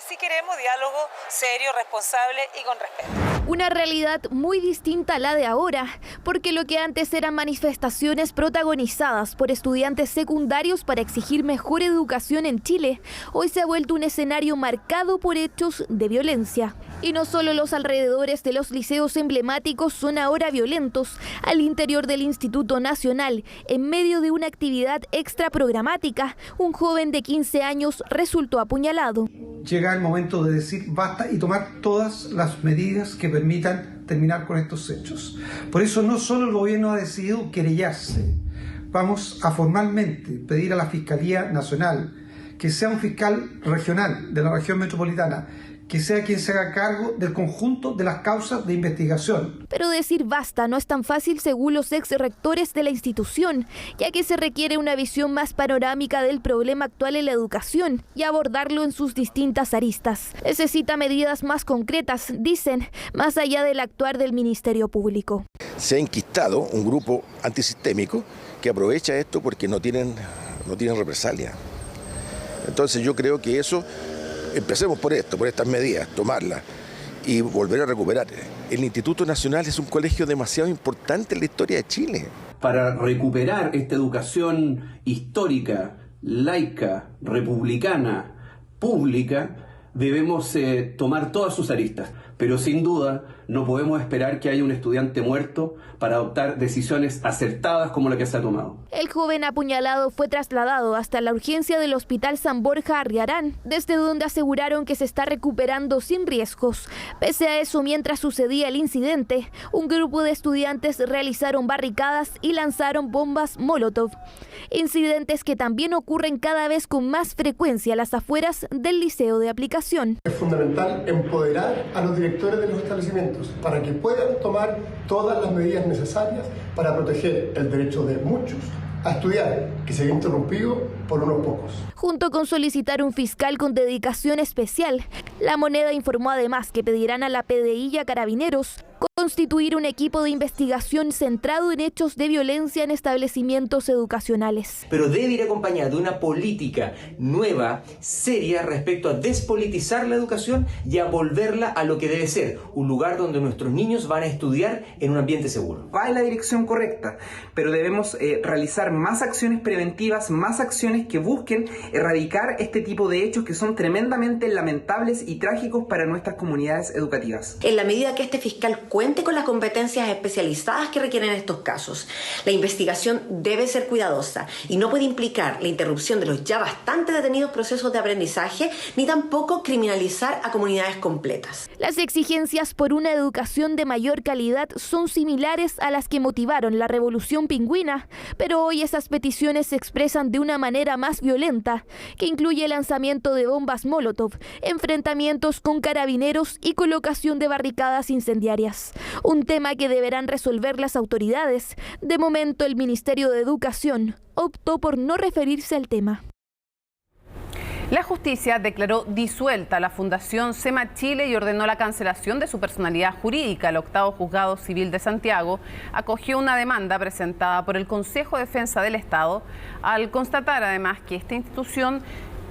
Sí queremos diálogo serio, responsable y con respeto. Una realidad muy distinta a la de ahora, porque lo que antes eran manifestaciones protagonizadas por estudiantes secundarios para exigir mejor educación en Chile, hoy se ha vuelto un escenario marcado por hechos de violencia. Y no solo los alrededores de los liceos emblemáticos son ahora violentos. Al interior del Instituto Nacional, en medio de una actividad extra programática, un joven de 15 años resultó apuñalado. Llega el momento de decir basta y tomar todas las medidas que permitan terminar con estos hechos. Por eso no solo el gobierno ha decidido querellarse, vamos a formalmente pedir a la Fiscalía Nacional que sea un fiscal regional de la región metropolitana, que sea quien se haga cargo del conjunto de las causas de investigación. Pero decir basta no es tan fácil según los ex rectores de la institución, ya que se requiere una visión más panorámica del problema actual en la educación y abordarlo en sus distintas aristas. Necesita medidas más concretas, dicen, más allá del actuar del Ministerio Público. Se ha enquistado un grupo antisistémico que aprovecha esto porque no tienen represalia. Entonces yo creo que eso, empecemos por esto, por estas medidas, tomarlas y volver a recuperar. El Instituto Nacional es un colegio demasiado importante en la historia de Chile. Para recuperar esta educación histórica, laica, republicana, pública, debemos tomar todas sus aristas, pero sin duda no podemos esperar que haya un estudiante muerto para adoptar decisiones acertadas como la que se ha tomado. El joven apuñalado fue trasladado hasta la urgencia del Hospital San Borja Arriarán, desde donde aseguraron que se está recuperando sin riesgos. Pese a eso, mientras sucedía el incidente, un grupo de estudiantes realizaron barricadas y lanzaron bombas Molotov. Incidentes que también ocurren cada vez con más frecuencia a las afueras del Liceo de Aplicación. Es fundamental empoderar a los directores de los establecimientos para que puedan tomar todas las medidas necesarias para proteger el derecho de muchos a estudiar, que se ve interrumpido por unos pocos. Junto con solicitar un fiscal con dedicación especial, La Moneda informó además que pedirán a la PDI y a Carabineros constituir un equipo de investigación centrado en hechos de violencia en establecimientos educacionales. Pero debe ir acompañada de una política nueva, seria, respecto a despolitizar la educación y a volverla a lo que debe ser, un lugar donde nuestros niños van a estudiar en un ambiente seguro. Va en la dirección correcta, pero debemos realizar más acciones preventivas, más acciones que busquen erradicar este tipo de hechos que son tremendamente lamentables y trágicos para nuestras comunidades educativas. En la medida que este fiscal cuente con las competencias especializadas que requieren estos casos, la investigación debe ser cuidadosa y no puede implicar la interrupción de los ya bastante detenidos procesos de aprendizaje, ni tampoco criminalizar a comunidades completas. Las exigencias por una educación de mayor calidad son similares a las que motivaron la Revolución Pingüina, pero hoy esas peticiones se expresan de una manera más violenta, que incluye el lanzamiento de bombas Molotov, enfrentamientos con carabineros y colocación de barricadas incendiarias. Un tema que deberán resolver las autoridades. De momento, el Ministerio de Educación optó por no referirse al tema. La justicia declaró disuelta la Fundación SEMA Chile y ordenó la cancelación de su personalidad jurídica. El octavo juzgado civil de Santiago acogió una demanda presentada por el Consejo de Defensa del Estado al constatar además que esta institución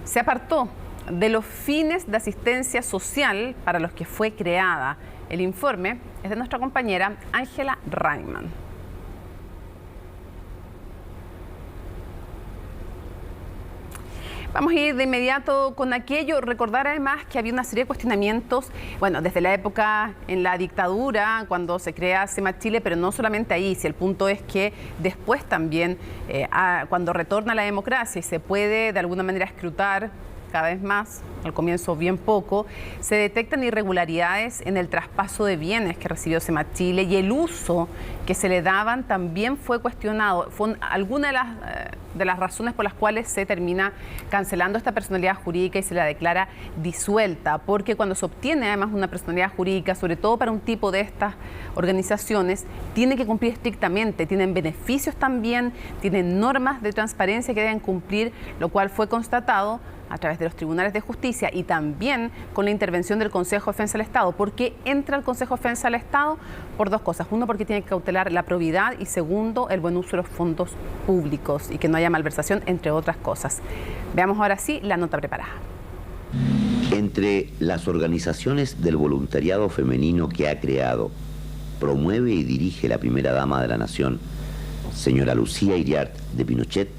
se apartó de los fines de asistencia social para los que fue creada. El informe es de nuestra compañera Ángela Rayman. Vamos a ir de inmediato con aquello. Recordar además que había una serie de cuestionamientos, bueno, desde la época en la dictadura, cuando se crea SEMA Chile, pero no solamente ahí, si el punto es que después también, cuando retorna la democracia y se puede de alguna manera escrutar cada vez más, al comienzo bien poco, se detectan irregularidades en el traspaso de bienes que recibió SEMA Chile y el uso que se le daban también fue cuestionado. Fue alguna de las razones por las cuales se termina cancelando esta personalidad jurídica y se la declara disuelta, porque cuando se obtiene además una personalidad jurídica, sobre todo para un tipo de estas organizaciones, tiene que cumplir estrictamente, tienen beneficios también, tienen normas de transparencia que deben cumplir, lo cual fue constatado a través de los tribunales de justicia y también con la intervención del Consejo de Defensa del Estado. ¿Por qué entra el Consejo de Defensa del Estado? Por dos cosas. Uno, porque tiene que cautelar la probidad y segundo, el buen uso de los fondos públicos y que no haya malversación, entre otras cosas. Veamos ahora sí la nota preparada. Entre las organizaciones del voluntariado femenino que ha creado, promueve y dirige la primera dama de la Nación, señora Lucía Iriart de Pinochet.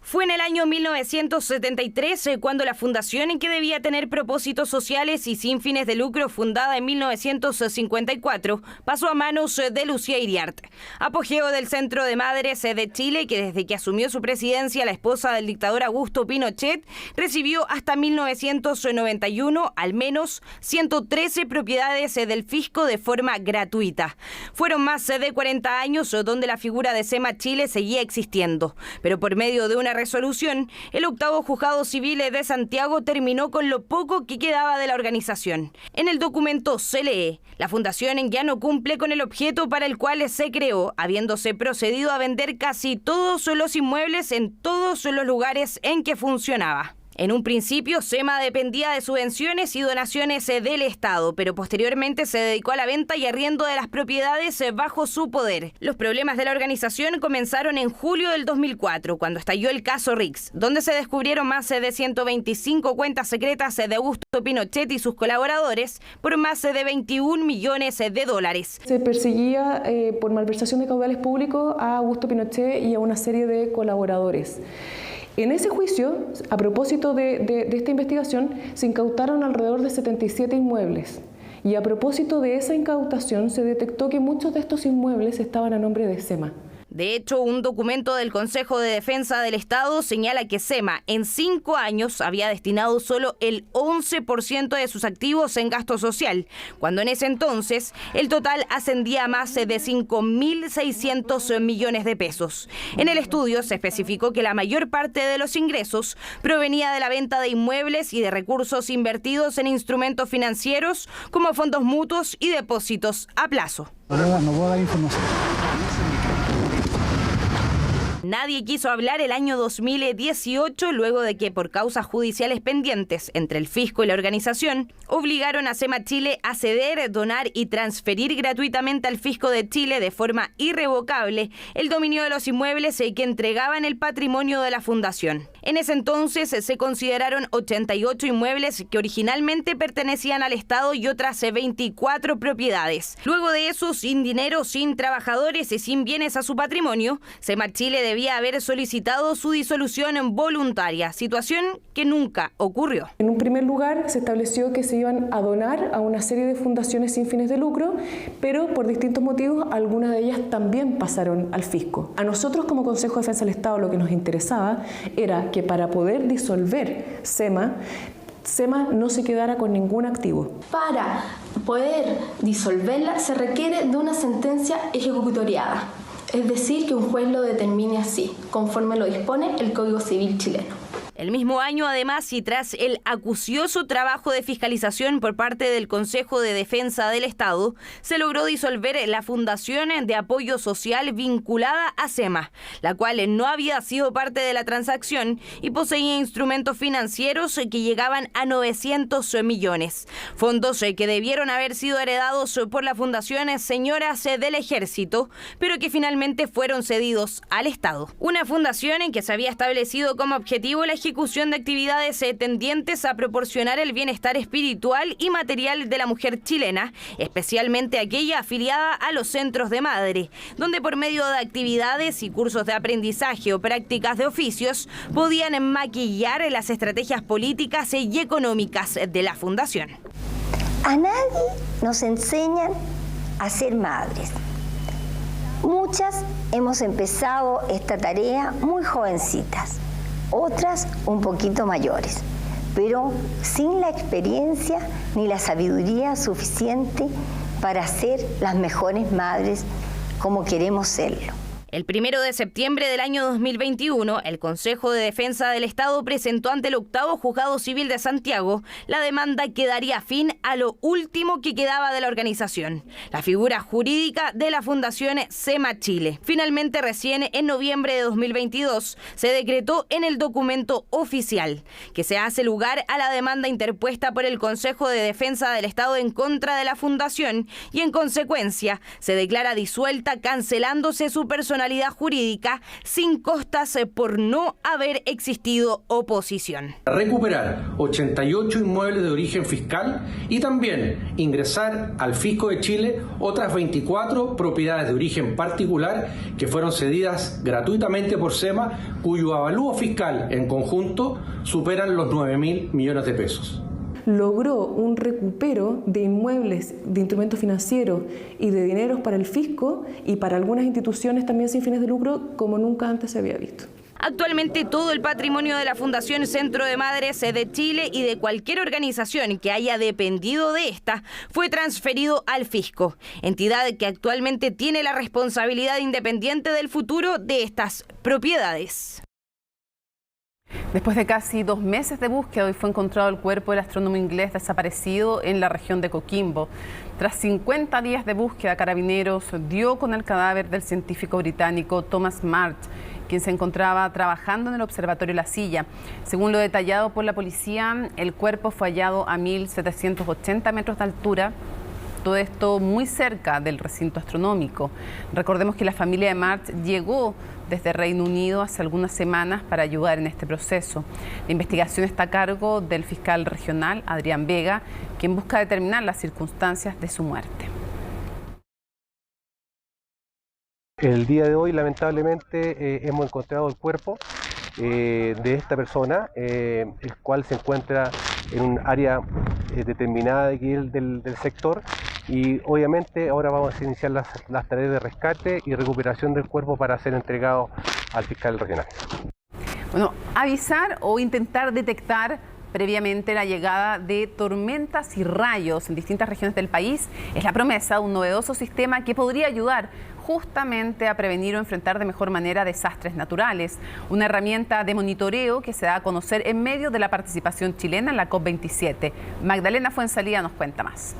Fue en el año 1973 cuando la fundación, en que debía tener propósitos sociales y sin fines de lucro, fundada en 1954, pasó a manos de Lucía Iriart, apogeo del Centro de Madres de Chile, que desde que asumió su presidencia la esposa del dictador Augusto Pinochet, recibió hasta 1991 al menos 113 propiedades del fisco de forma gratuita. Fueron más de 40 años donde la figura de SEMA Chile seguía existiendo, pero por medio de una resolución, el octavo juzgado civil de Santiago terminó con lo poco que quedaba de la organización. En el documento se lee: la fundación ya no cumple con el objeto para el cual se creó, habiéndose procedido a vender casi todos los inmuebles en todos los lugares en que funcionaba. En un principio, SEMA dependía de subvenciones y donaciones del Estado, pero posteriormente se dedicó a la venta y arriendo de las propiedades bajo su poder. Los problemas de la organización comenzaron en julio del 2004, cuando estalló el caso Rix, donde se descubrieron más de 125 cuentas secretas de Augusto Pinochet y sus colaboradores por más de 21 millones de dólares. Se perseguía por malversación de caudales públicos a Augusto Pinochet y a una serie de colaboradores. En ese juicio, a propósito de esta investigación, se incautaron alrededor de 77 inmuebles. Y a propósito de esa incautación, se detectó que muchos de estos inmuebles estaban a nombre de SEMA. De hecho, un documento del Consejo de Defensa del Estado señala que SEMA en 5 años había destinado solo el 11% de sus activos en gasto social, cuando en ese entonces el total ascendía a más de 5.600 millones de pesos. En el estudio se especificó que la mayor parte de los ingresos provenía de la venta de inmuebles y de recursos invertidos en instrumentos financieros como fondos mutuos y depósitos a plazo. No puedo dar información. Nadie quiso hablar el año 2018 luego de que por causas judiciales pendientes entre el fisco y la organización obligaron a SEMA Chile a ceder, donar y transferir gratuitamente al fisco de Chile de forma irrevocable el dominio de los inmuebles que entregaban el patrimonio de la fundación. En ese entonces se consideraron 88 inmuebles que originalmente pertenecían al Estado y otras 24 propiedades. Luego de eso, sin dinero, sin trabajadores y sin bienes a su patrimonio, SEMA Chile debía haber solicitado su disolución voluntaria, situación que nunca ocurrió. En un primer lugar, se estableció que se iban a donar a una serie de fundaciones sin fines de lucro, pero por distintos motivos, algunas de ellas también pasaron al fisco. A nosotros como Consejo de Defensa del Estado lo que nos interesaba era que para poder disolver SEMA no se quedara con ningún activo. Para poder disolverla se requiere de una sentencia ejecutoriada, es decir, que un juez lo determine así, conforme lo dispone el Código Civil chileno. El mismo año, además, y tras el acucioso trabajo de fiscalización por parte del Consejo de Defensa del Estado, se logró disolver la Fundación de Apoyo Social vinculada a SEMA, la cual no había sido parte de la transacción y poseía instrumentos financieros que llegaban a 900 millones. Fondos que debieron haber sido heredados por la Fundación Señoras del Ejército, pero que finalmente fueron cedidos al Estado. Una fundación en que se había establecido como objetivo la ejecución de actividades tendientes a proporcionar el bienestar espiritual y material de la mujer chilena, especialmente aquella afiliada a los centros de madre, donde por medio de actividades y cursos de aprendizaje o prácticas de oficios podían maquillar las estrategias políticas y económicas de la fundación. A nadie nos enseñan a ser madres. Muchas hemos empezado esta tarea muy jovencitas, otras un poquito mayores, pero sin la experiencia ni la sabiduría suficiente para ser las mejores madres como queremos serlo. El 1 de septiembre del año 2021, el Consejo de Defensa del Estado presentó ante el 8º Juzgado Civil de Santiago la demanda que daría fin a lo último que quedaba de la organización, la figura jurídica de la Fundación SEMA Chile. Finalmente, recién en noviembre de 2022, se decretó en el documento oficial que se hace lugar a la demanda interpuesta por el Consejo de Defensa del Estado en contra de la Fundación y, en consecuencia, se declara disuelta, cancelándose su personalidad jurídica sin costas por no haber existido oposición. Recuperar 88 inmuebles de origen fiscal y también ingresar al Fisco de Chile otras 24 propiedades de origen particular que fueron cedidas gratuitamente por SEMA, cuyo avalúo fiscal en conjunto superan los 9.000 millones de pesos. Logró un recupero de inmuebles, de instrumentos financieros y de dineros para el fisco y para algunas instituciones también sin fines de lucro como nunca antes se había visto. Actualmente todo el patrimonio de la Fundación Centro de Madres de Chile y de cualquier organización que haya dependido de esta fue transferido al fisco, entidad que actualmente tiene la responsabilidad independiente del futuro de estas propiedades. Después de casi 2 meses de búsqueda, hoy fue encontrado el cuerpo del astrónomo inglés desaparecido en la región de Coquimbo. Tras 50 días de búsqueda, Carabineros dio con el cadáver del científico británico Thomas March, quien se encontraba trabajando en el observatorio La Silla. Según lo detallado por la policía, el cuerpo fue hallado a 1.780 metros de altura, todo esto muy cerca del recinto astronómico. Recordemos que la familia de March llegó desde Reino Unido hace algunas semanas para ayudar en este proceso. La investigación está a cargo del fiscal regional, Adrián Vega, quien busca determinar las circunstancias de su muerte. El día de hoy, lamentablemente, hemos encontrado el cuerpo de esta persona, el cual se encuentra en un área determinada de aquí del sector, y obviamente ahora vamos a iniciar las tareas de rescate y recuperación del cuerpo para ser entregado al fiscal regional. Bueno, avisar o intentar detectar previamente la llegada de tormentas y rayos en distintas regiones del país es la promesa de un novedoso sistema que podría ayudar justamente a prevenir o enfrentar de mejor manera desastres naturales. Una herramienta de monitoreo que se da a conocer en medio de la participación chilena en la COP27. Magdalena Fuenzalía nos cuenta más.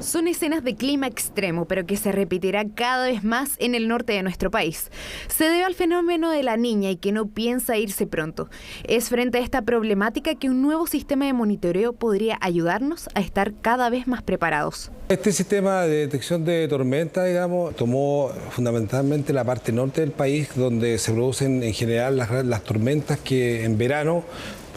Son escenas de clima extremo, pero que se repetirá cada vez más en el norte de nuestro país. Se debe al fenómeno de la Niña y que no piensa irse pronto. Es frente a esta problemática que un nuevo sistema de monitoreo podría ayudarnos a estar cada vez más preparados. Este sistema de detección de tormenta, digamos, tomó fundamentalmente la parte norte del país, donde se producen en general las tormentas que en verano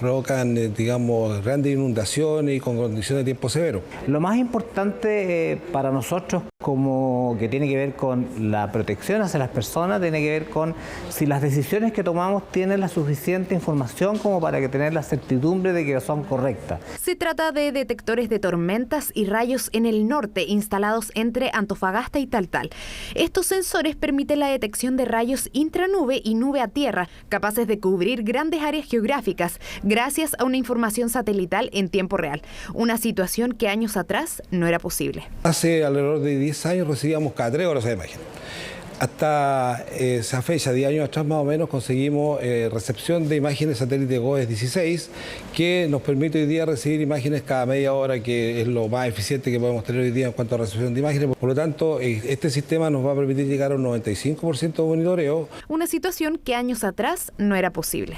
provocan, digamos, grandes inundaciones y con condiciones de tiempo severo. Lo más importante para nosotros, como que tiene que ver con la protección hacia las personas, tiene que ver con si las decisiones que tomamos tienen la suficiente información como para que tener la certidumbre de que son correctas. Se trata de detectores de tormentas y rayos en el norte instalados entre Antofagasta y Taltal. Estos sensores permiten la detección de rayos intranube y nube a tierra, capaces de cubrir grandes áreas geográficas, gracias a una información satelital en tiempo real, una situación que años atrás no era posible. Hace alrededor de 10 años recibíamos cada 3 horas de imagen. Hasta esa fecha, 10 años atrás más o menos, conseguimos recepción de imágenes satélite GOES 16, que nos permite hoy día recibir imágenes cada media hora, que es lo más eficiente que podemos tener hoy día en cuanto a recepción de imágenes. Por lo tanto, este sistema nos va a permitir llegar a un 95% de monitoreo. Una situación que años atrás no era posible.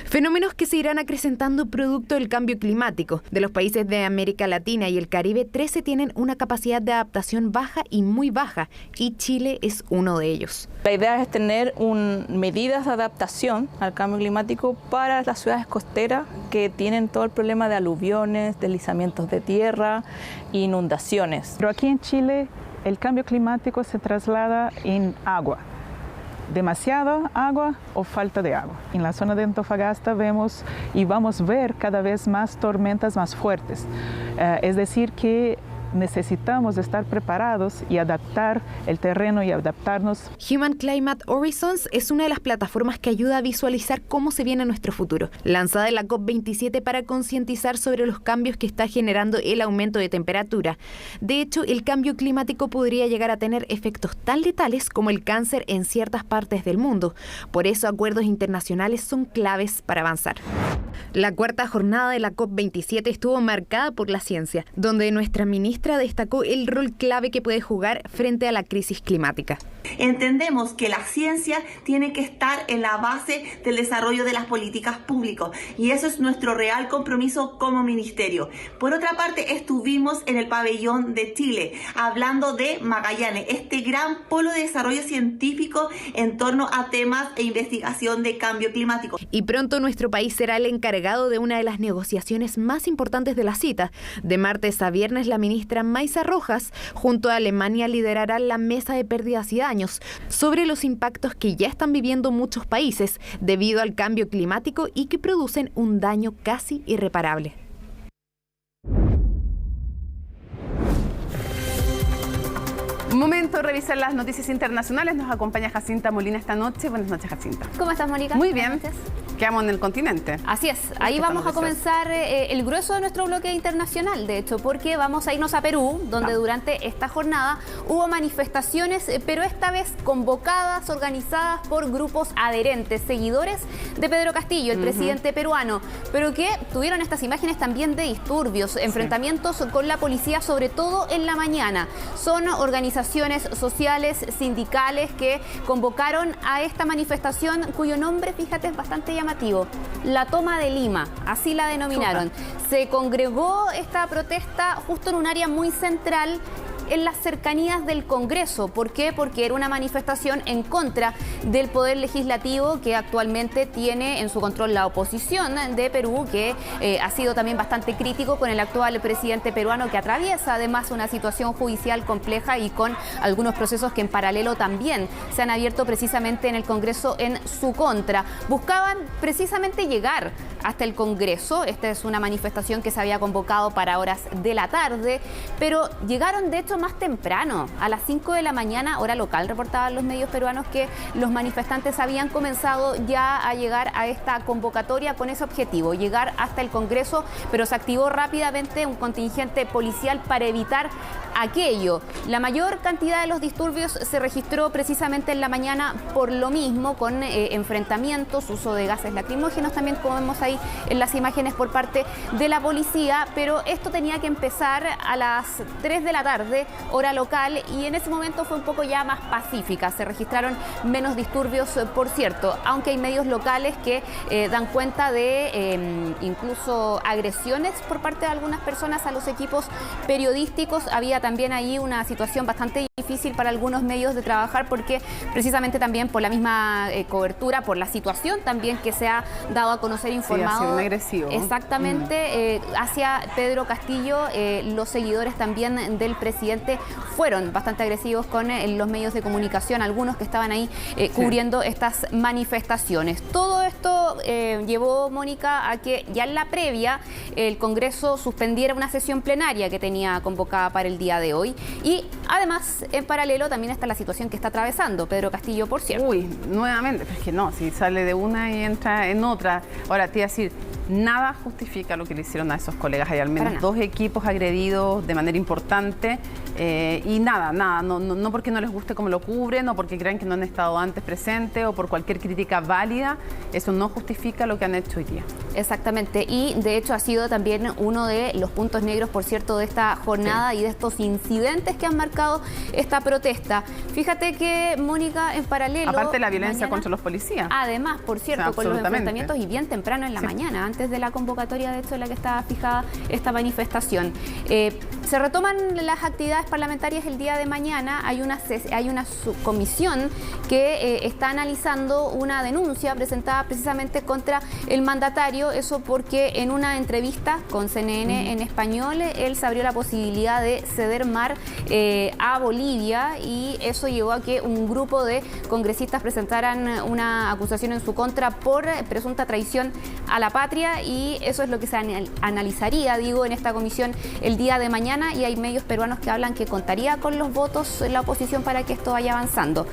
Fenómenos que se irán acrecentando producto del cambio climático. De los países de América Latina y el Caribe, 13 tienen una capacidad de adaptación baja y muy baja, y Chile es uno de ellos. La idea es tener medidas de adaptación al cambio climático para las ciudades costeras que tienen todo el problema de aluviones, deslizamientos de tierra e inundaciones. Pero aquí en Chile el cambio climático se traslada en agua. Demasiada agua o falta de agua. En la zona de Antofagasta vemos y vamos a ver cada vez más tormentas más fuertes. Es decir que necesitamos estar preparados y adaptar el terreno y adaptarnos. Human Climate Horizons es una de las plataformas que ayuda a visualizar cómo se viene nuestro futuro, lanzada en la COP27 para concientizar sobre los cambios que está generando el aumento de temperatura. De hecho, el cambio climático podría llegar a tener efectos tan letales como el cáncer en ciertas partes del mundo. Por eso, acuerdos internacionales son claves para avanzar. La cuarta jornada de la COP27 estuvo marcada por la ciencia, donde nuestra ministra destacó el rol clave que puede jugar frente a la crisis climática. Entendemos que la ciencia tiene que estar en la base del desarrollo de las políticas públicas y eso es nuestro real compromiso como ministerio. Por otra parte, estuvimos en el pabellón de Chile hablando de Magallanes, este gran polo de desarrollo científico en torno a temas e investigación de cambio climático. Y pronto nuestro país será el encargado de una de las negociaciones más importantes de la cita. De martes a viernes, la ministra Maysa Rojas, junto a Alemania, liderará la mesa de pérdidas y daños sobre los impactos que ya están viviendo muchos países debido al cambio climático y que producen un daño casi irreparable. Momento de revisar las noticias internacionales. Nos acompaña Jacinta Molina esta noche. Buenas noches, Jacinta. ¿Cómo estás, Mónica? Muy bien. Quedamos en el continente. Así es. Ahí vamos a comenzar el grueso de nuestro bloque internacional, de hecho, porque vamos a irnos a Perú, donde durante esta jornada hubo manifestaciones, pero esta vez convocadas, organizadas por grupos adherentes, seguidores de Pedro Castillo, el presidente peruano, pero que tuvieron estas imágenes también de disturbios, enfrentamientos con la policía, sobre todo en la mañana. Son organizaciones sociales, sindicales, que convocaron a esta manifestación, cuyo nombre, fíjate, es bastante llamativo. La Toma de Lima, así la denominaron. Se congregó esta protesta justo en un área muy central, en las cercanías del Congreso. ¿Por qué? Porque era una manifestación en contra del Poder Legislativo, que actualmente tiene en su control la oposición de Perú, que ha sido también bastante crítico con el actual presidente peruano, que atraviesa además una situación judicial compleja y con algunos procesos que en paralelo también se han abierto precisamente en el Congreso en su contra. Buscaban precisamente llegar hasta el Congreso. Esta es una manifestación que se había convocado para horas de la tarde, pero llegaron de hecho más temprano, a las 5 de la mañana, hora local. Reportaban los medios peruanos que los manifestantes habían comenzado ya a llegar a esta convocatoria con ese objetivo, llegar hasta el Congreso, pero se activó rápidamente un contingente policial para evitar aquello. La mayor cantidad de los disturbios se registró precisamente en la mañana por lo mismo, con enfrentamientos, uso de gases lacrimógenos también, como vemos ahí en las imágenes, por parte de la policía, pero esto tenía que empezar a las 3 de la tarde, hora local, y en ese momento fue un poco ya más pacífica. Se registraron menos disturbios, por cierto, aunque hay medios locales que dan cuenta de incluso agresiones por parte de algunas personas a los equipos periodísticos. Había también ahí una situación bastante difícil para algunos medios de trabajar, porque precisamente también por la misma cobertura, por la situación también que se ha dado a conocer, informado. Sí, ha sido muy agresivo. Exactamente, hacia Pedro Castillo, los seguidores también del presidente fueron bastante agresivos con los medios de comunicación, algunos que estaban ahí cubriendo estas manifestaciones. Todo esto llevó, Mónica, a que ya en la previa el Congreso suspendiera una sesión plenaria que tenía convocada para el día de hoy, y además en paralelo también está la situación que está atravesando Pedro Castillo, por cierto. Uy, nuevamente, es que no, si sale de una y entra en otra. Ahora, te iba a decir, nada justifica lo que le hicieron a esos colegas. Hay al menos 2 equipos agredidos de manera importante, y nada, no porque no les guste cómo lo cubren, o porque crean que no han estado antes presentes, o por cualquier crítica válida. Eso no justifica lo que han hecho hoy día. Exactamente, y de hecho ha sido también uno de los puntos negros, por cierto, de esta jornada y de estos incidentes que han marcado esta protesta. Fíjate que, Mónica, en paralelo... Aparte de la violencia contra los policías. Además, por cierto, con los enfrentamientos, y bien temprano en la mañana, antes de la convocatoria, de hecho, en la que estaba fijada esta manifestación. Se retoman las actividades parlamentarias el día de mañana. Hay una subcomisión que está analizando una denuncia presentada precisamente contra el mandatario. Eso porque en una entrevista con CNN en español, él se abrió la posibilidad de ceder mar a Bolivia, y eso llevó a que un grupo de congresistas presentaran una acusación en su contra por presunta traición a la patria, y eso es lo que se analizaría, digo, en esta comisión el día de mañana, y hay medios peruanos que hablan que contaría con los votos en la oposición para que esto vaya avanzando.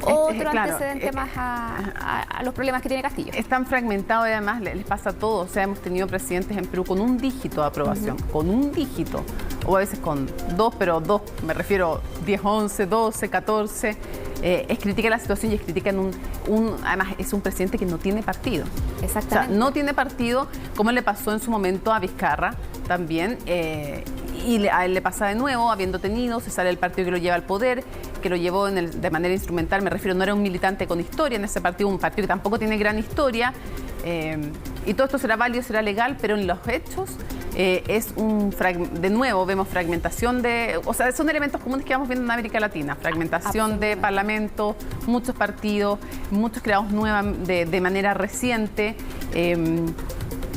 Otro antecedente más a los problemas que tiene Castillo. Están fragmentados, y además les pasa a todos. O sea, hemos tenido presidentes en Perú con un dígito de aprobación, con un dígito, o a veces con 2, pero 2, me refiero 10, 11, 12, 14. Es crítica la situación, y es crítica en además es un presidente que no tiene partido. Exactamente. O sea, no tiene partido, como le pasó en su momento a Vizcarra también, y a él le pasa de nuevo, habiendo tenido, se sale el partido que lo lleva al poder, que lo llevó de manera instrumental, me refiero, no era un militante con historia en ese partido, un partido que tampoco tiene gran historia, y todo esto será válido, será legal, pero en los hechos es de nuevo vemos fragmentación o sea, son elementos comunes que vamos viendo en América Latina, fragmentación de parlamentos, muchos partidos, muchos creados de manera reciente,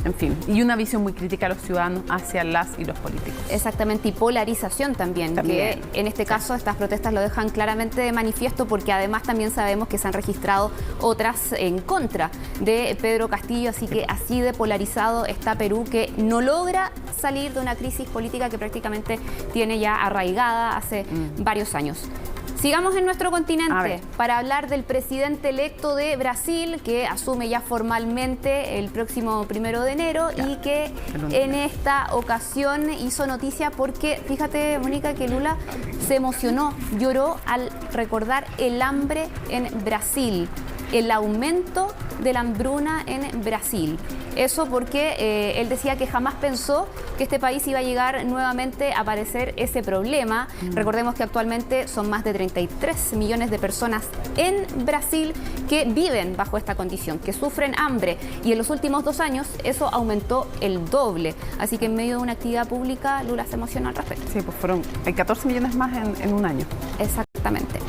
En fin, y una visión muy crítica a los ciudadanos hacia las y los políticos. Exactamente, y polarización también. Que en este caso estas protestas lo dejan claramente de manifiesto, porque además también sabemos que se han registrado otras en contra de Pedro Castillo, así que así de polarizado está Perú, que no logra salir de una crisis política que prácticamente tiene ya arraigada hace varios años. Sigamos en nuestro continente para hablar del presidente electo de Brasil, que asume ya formalmente el próximo 1 de enero y que en esta ocasión hizo noticia porque, fíjate, Mónica, que Lula se emocionó, lloró al recordar el hambre en Brasil, el aumento de la hambruna en Brasil. Eso porque él decía que jamás pensó que este país iba a llegar nuevamente a padecer ese problema. Recordemos que actualmente son más de 33 millones de personas en Brasil que viven bajo esta condición, que sufren hambre, y en los últimos 2 años eso aumentó el doble. Así que en medio de una actividad pública, Lula se emocionó al respecto. Sí, pues hay 14 millones más en un año. Exactamente.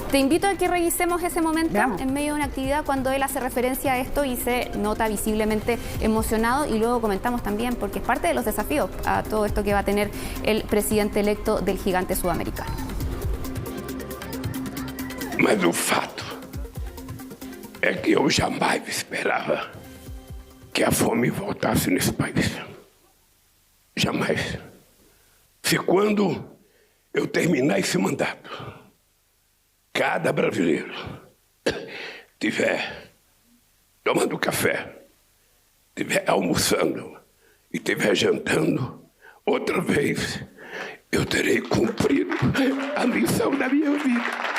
Te invito a que revisemos ese momento en medio de una actividad cuando él hace referencia a esto y se nota visiblemente emocionado, y luego comentamos también porque es parte de los desafíos a todo esto que va a tener el presidente electo del gigante sudamericano. Mas o fato é que eu jamais esperava que a fome voltasse nesse país. Jamais. Se quando eu terminar esse mandato, cada brasileiro estiver tomando café, estiver almoçando e estiver jantando, outra vez eu terei cumprido a missão da minha vida.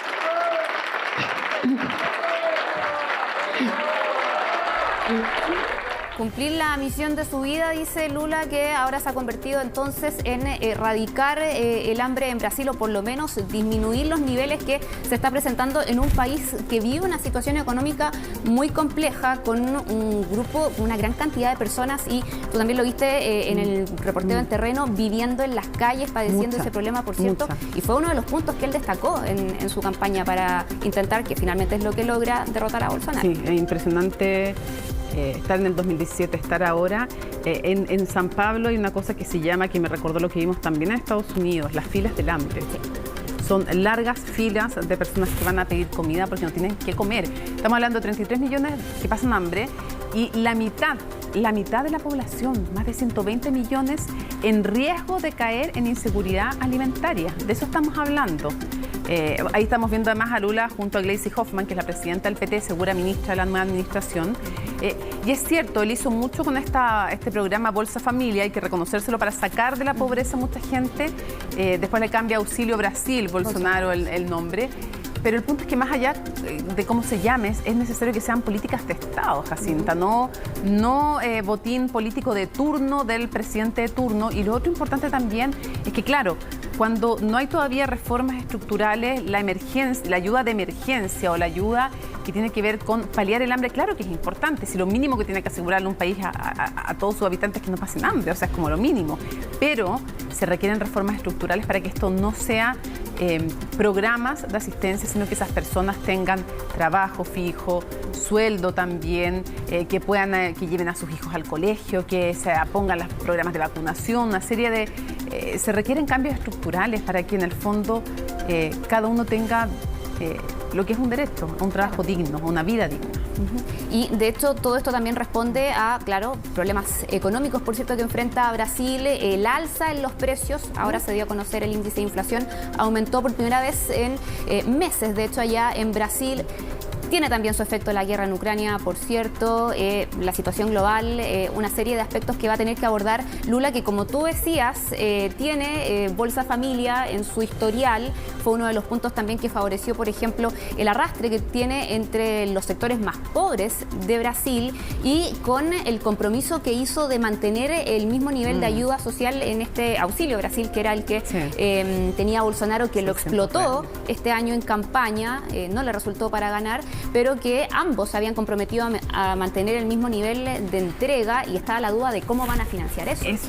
Cumplir la misión de su vida, dice Lula, que ahora se ha convertido entonces en erradicar el hambre en Brasil, o por lo menos disminuir los niveles que se está presentando en un país que vive una situación económica muy compleja, con un grupo, una gran cantidad de personas, y tú también lo viste en el reporteo en terreno, viviendo en las calles, padeciendo ese problema, por cierto, y fue uno de los puntos que él destacó en su campaña para intentar, que finalmente es lo que logra, derrotar a Bolsonaro. Sí, es impresionante. Estar en el 2017, estar ahora en San Pablo. Hay una cosa que se llama, que me recordó lo que vimos también en Estados Unidos, las filas del hambre. Son largas filas de personas que van a pedir comida porque no tienen qué comer. Estamos hablando de 33 millones que pasan hambre, y la mitad de la población, más de 120 millones, en riesgo de caer en inseguridad alimentaria. De eso estamos hablando. Ahí estamos viendo además a Lula junto a Gleisi Hoffmann, que es la presidenta del PT, segura ministra de la nueva administración. Y es cierto, él hizo mucho con este programa Bolsa Familia, hay que reconocérselo, para sacar de la pobreza a mucha gente. Después le cambia Auxilio Brasil, Bolsonaro el nombre. Pero el punto es que más allá de cómo se llame, es necesario que sean políticas de Estado, Jacinta, no botín político de turno del presidente de turno. Y lo otro importante también es que, claro, cuando no hay todavía reformas estructurales, la ayuda de emergencia o la ayuda que tiene que ver con paliar el hambre, claro que es importante. Si lo mínimo que tiene que asegurarle un país a todos sus habitantes es que no pasen hambre, o sea, es como lo mínimo. Pero se requieren reformas estructurales para que esto no sea programas de asistencia, sino que esas personas tengan trabajo fijo, sueldo también, que lleven a sus hijos al colegio, que se pongan los programas de vacunación, una serie de... se requieren cambios estructurales para que en el fondo cada uno tenga lo que es un derecho, un trabajo digno, una vida digna. Y de hecho todo esto también responde a, claro, problemas económicos, por cierto, que enfrenta Brasil, el alza en los precios. Ahora se dio a conocer el índice de inflación, aumentó por primera vez en meses, de hecho, allá en Brasil. Tiene también su efecto la guerra en Ucrania, por cierto, la situación global, una serie de aspectos que va a tener que abordar Lula, que, como tú decías, tiene Bolsa Familia en su historial. Fue uno de los puntos también que favoreció, por ejemplo, el arrastre que tiene entre los sectores más pobres de Brasil, y con el compromiso que hizo de mantener el mismo nivel de ayuda social en este Auxilio Brasil, que era el que tenía Bolsonaro, que lo explotó este año en campaña, no le resultó para ganar, pero que ambos se habían comprometido a mantener el mismo nivel de entrega, y estaba la duda de cómo van a financiar eso. Eso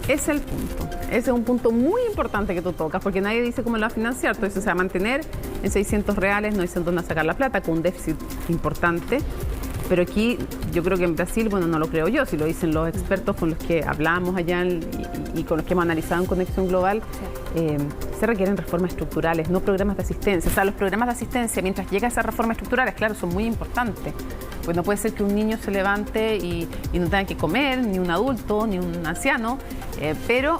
es el punto. Ese es un punto muy importante que tú tocas, porque nadie dice cómo lo va a financiar. Todo eso se va a mantener en 600 reales, no dicen dónde sacar la plata, con un déficit importante. Pero aquí yo creo que en Brasil, bueno, no lo creo yo, si lo dicen los expertos con los que hablamos allá y con los que hemos analizado en Conexión Global, se requieren reformas estructurales, no programas de asistencia. O sea, los programas de asistencia, mientras llega a esas reformas estructurales, claro, son muy importantes. Pues no puede ser que un niño se levante y no tenga que comer, ni un adulto, ni un anciano, pero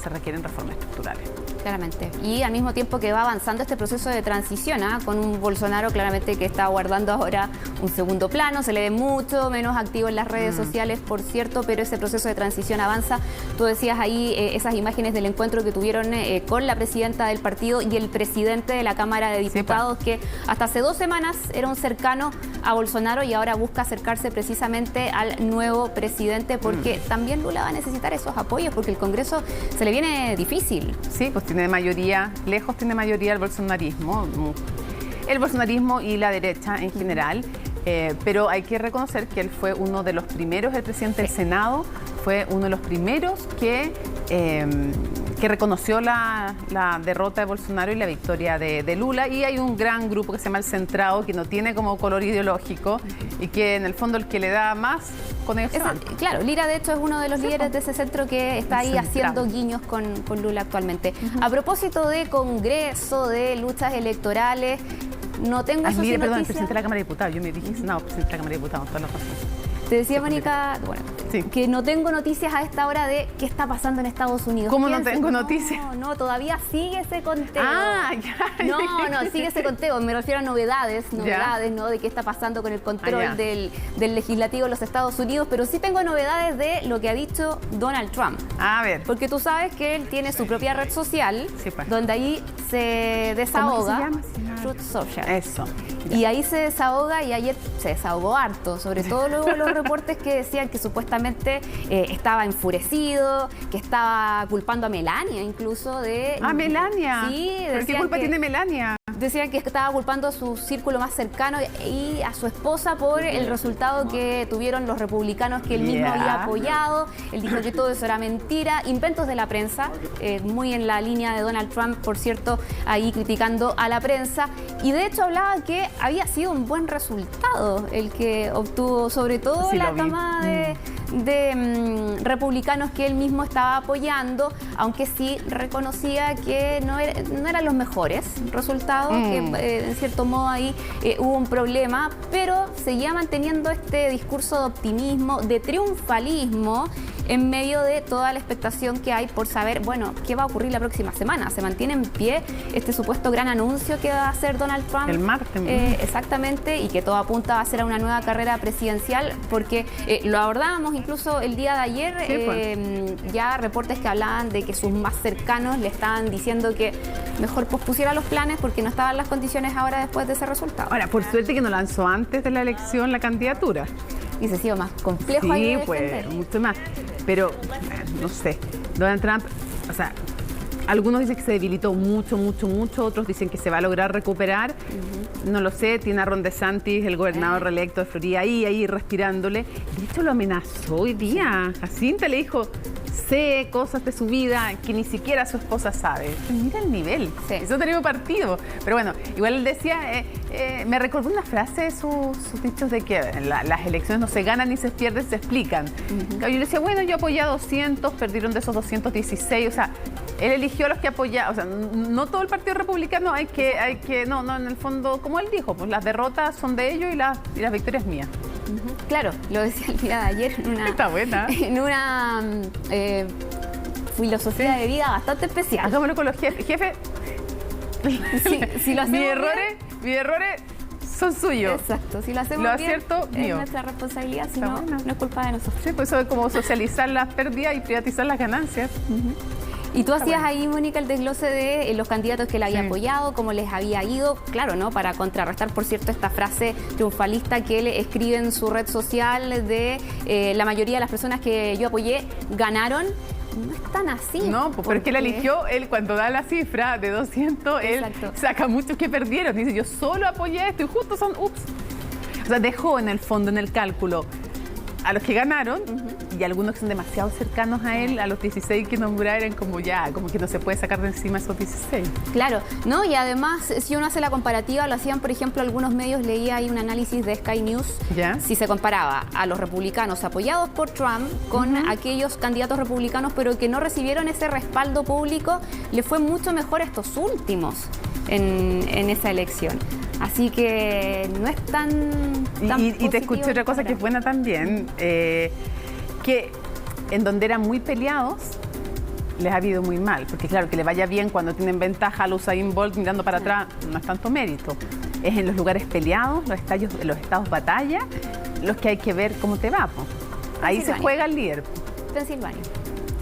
se requieren reformas estructurales. Claramente. Y al mismo tiempo que va avanzando este proceso de transición, con un Bolsonaro claramente que está guardando ahora un segundo plano, se le ve mucho menos activo en las redes sociales, por cierto, pero ese proceso de transición avanza. Tú decías ahí esas imágenes del encuentro que tuvieron con la presidenta del partido y el presidente de la Cámara de Diputados, que hasta hace 2 semanas era un cercano a Bolsonaro y ahora busca acercarse precisamente al nuevo presidente, porque también Lula va a necesitar esos apoyos, porque el Congreso se le viene difícil. Sí, pues tiene mayoría, lejos tiene mayoría el bolsonarismo y la derecha en general, pero hay que reconocer que él fue uno de los primeros, el presidente del Senado fue uno de los primeros que reconoció la derrota de Bolsonaro y la victoria de Lula, y hay un gran grupo que se llama el Centrado, que no tiene como color ideológico y que en el fondo el que le da más con ellos se van. Claro, Lira de hecho es uno de los líderes de ese centro que está ahí haciendo guiños con Lula actualmente. A propósito de Congreso, de luchas electorales, no tengo eso sin perdón, el noticia. presidente de la Cámara de Diputados, yo me dije Senado, presidente de la Cámara de Diputados, toda la razón. Te decía, Mónica, bueno, que no tengo noticias a esta hora de qué está pasando en Estados Unidos. ¿Cómo no tengo noticias? No, todavía sigue ese conteo. Ya. No, sigue ese conteo. Me refiero a novedades, ¿no? De qué está pasando con el control del legislativo de los Estados Unidos, pero sí tengo novedades de lo que ha dicho Donald Trump. A ver. Porque tú sabes que él tiene su propia red social, donde ahí se desahoga. ¿Cómo se llama? Truth Social. Eso. Y ahí se desahoga, y ayer se desahogó harto, sobre todo luego los reportes que decían que supuestamente estaba enfurecido, que estaba culpando a Melania incluso de... ¿A Melania? Sí. ¿Pero qué culpa tiene Melania? Decían que estaba culpando a su círculo más cercano y a su esposa por el resultado que tuvieron los republicanos que él mismo había apoyado. Él dijo que todo eso era mentira, inventos de la prensa, muy en la línea de Donald Trump, por cierto, ahí criticando a la prensa. Y de hecho hablaba que había sido un buen resultado el que obtuvo, sobre todo la camada de republicanos que él mismo estaba apoyando, aunque sí reconocía que no eran los mejores resultados, que en cierto modo ahí hubo un problema, pero seguía manteniendo este discurso de optimismo, de triunfalismo, en medio de toda la expectación que hay por saber, bueno, qué va a ocurrir la próxima semana. Se mantiene en pie este supuesto gran anuncio que va a hacer Donald Trump. El martes. Exactamente, y que todo apunta a ser a una nueva carrera presidencial, porque lo abordábamos incluso el día de ayer, ya reportes que hablaban de que sus más cercanos le estaban diciendo que mejor pospusiera los planes porque no estaban las condiciones ahora después de ese resultado. Ahora, por suerte que no lanzó antes de la elección la candidatura. Y se ha sido más complejo ahí de defender. Pues, mucho más. Pero, no sé, Donald Trump, o sea, algunos dicen que se debilitó mucho, otros dicen que se va a lograr recuperar. No lo sé, tiene a Ron DeSantis, el gobernador reelecto de Florida, ahí respirándole. De hecho, lo amenazó hoy día. Jacinta le dijo, sé cosas de su vida que ni siquiera su esposa sabe. Mira el nivel. Eso tenemos partido. Pero bueno, igual él decía, me recordó una frase de sus dichos de que las elecciones no se ganan ni se pierden, se explican. Yo le decía, bueno, yo apoyé a 200, perdieron de esos 216, o sea, él eligió a los que apoyaba, o sea, no todo el Partido Republicano hay que, no, en el fondo, como él dijo, pues las derrotas son de ellos y las victorias mías. Claro, lo decía el día de ayer Está buena. En una filosofía de vida bastante especial. Hagámoslo con los jefes. Jefe, si lo hacemos mis errores son suyos. Exacto, si lo hacemos lo bien, acierto, es mío. nuestra responsabilidad, si no es culpa de nosotros. Sí, pues eso es como socializar las pérdidas y privatizar las ganancias. Y tú hacías ahí, Mónica, el desglose de los candidatos que le había apoyado, cómo les había ido, claro, ¿no? Para contrarrestar, por cierto, esta frase triunfalista que él escribe en su red social de la mayoría de las personas que yo apoyé ganaron. No es tan así. No, porque él eligió, él cuando da la cifra de 200, él saca muchos que perdieron. Dice, yo solo apoyé esto y justo son, O sea, dejó en el fondo, en el cálculo, a los que ganaron y algunos que son demasiado cercanos a él, a los 16 que nombraba, eran como ya, como que no se puede sacar de encima esos 16. Claro, ¿no? Y además, si uno hace la comparativa, lo hacían, por ejemplo, algunos medios, leía ahí un análisis de Sky News, ¿ya? Si se comparaba a los republicanos apoyados por Trump con aquellos candidatos republicanos, pero que no recibieron ese respaldo público, le fue mucho mejor a estos últimos en esa elección. Así que no es tan y te escuché otra cosa que es buena también, que en donde eran muy peleados, les ha habido muy mal. Porque claro, que le vaya bien cuando tienen ventaja a Usain Bolt mirando para atrás, no es tanto mérito. Es en los lugares peleados, los estados batalla, los que hay que ver cómo te va. Ahí se juega el líder. Pensilvania.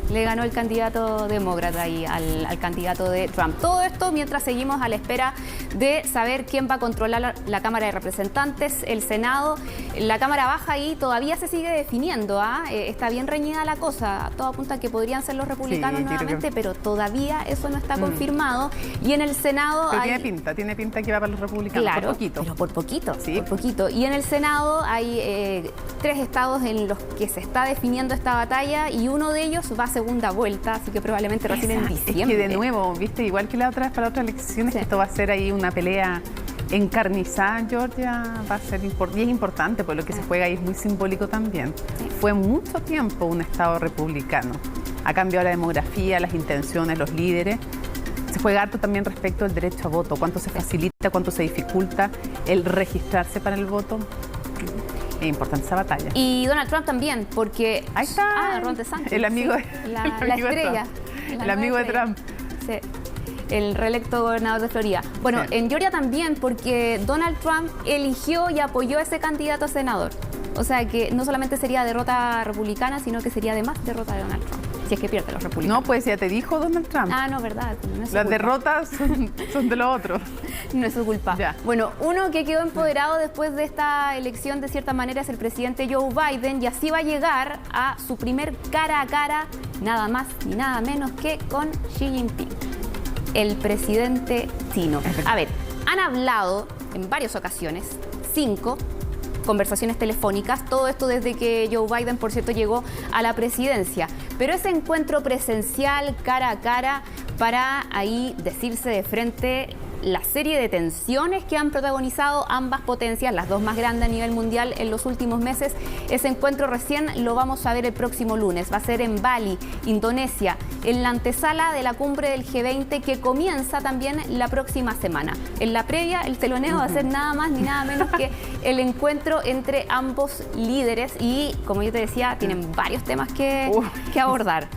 Le ganó el candidato demócrata ahí al candidato de Trump. Todo esto mientras seguimos a la espera de saber quién va a controlar la Cámara de Representantes, el Senado. La Cámara Baja ahí todavía se sigue definiendo. Está bien reñida la cosa. Todo apunta a que podrían ser los republicanos nuevamente, pero todavía eso no está confirmado. Y en el Senado pero tiene pinta que va para los republicanos. Claro, por poquito. Pero por poquito, sí. Por poquito. Y en el Senado hay 3 estados en los que se está definiendo esta batalla y uno de ellos va a segunda vuelta, así que probablemente recién en diciembre. Es que de nuevo, viste, igual que la otra vez para otras elecciones, que esto va a ser ahí una pelea encarnizada. Georgia va a ser y es importante, porque lo que se juega ahí es muy simbólico también. Fue mucho tiempo un estado republicano. Ha cambiado la demografía, las intenciones, los líderes. Se juega harto también respecto al derecho a voto, cuánto se facilita, cuánto se dificulta el registrarse para el voto. Es importante esa batalla. Y Donald Trump también, porque... Ahí está. Ron DeSantis. El amigo de la estrella. El amigo de Trump. Sí. El reelecto gobernador de Florida. Bueno, en Georgia también, porque Donald Trump eligió y apoyó a ese candidato a senador. O sea que no solamente sería derrota republicana, sino que sería además derrota de Donald Trump. Si es que pierde los republicanos. No, pues ya te dijo Donald Trump. No, verdad. No es las derrotas son de los otros. No es su culpa. Ya. Bueno, uno que quedó empoderado después de esta elección de cierta manera es el presidente Joe Biden, y así va a llegar a su primer cara a cara, nada más ni nada menos que con Xi Jinping, el presidente chino. A ver, han hablado en varias ocasiones, 5 conversaciones telefónicas, todo esto desde que Joe Biden, por cierto, llegó a la presidencia. Pero ese encuentro presencial, cara a cara, para ahí decirse de frente la serie de tensiones que han protagonizado ambas potencias, las dos más grandes a nivel mundial en los últimos meses. Ese encuentro recién lo vamos a ver el próximo lunes. Va a ser en Bali, Indonesia, en la antesala de la cumbre del G20 que comienza también la próxima semana. En la previa, el teloneo va a ser nada más ni nada menos que el encuentro entre ambos líderes y, como yo te decía, tienen varios temas que abordar.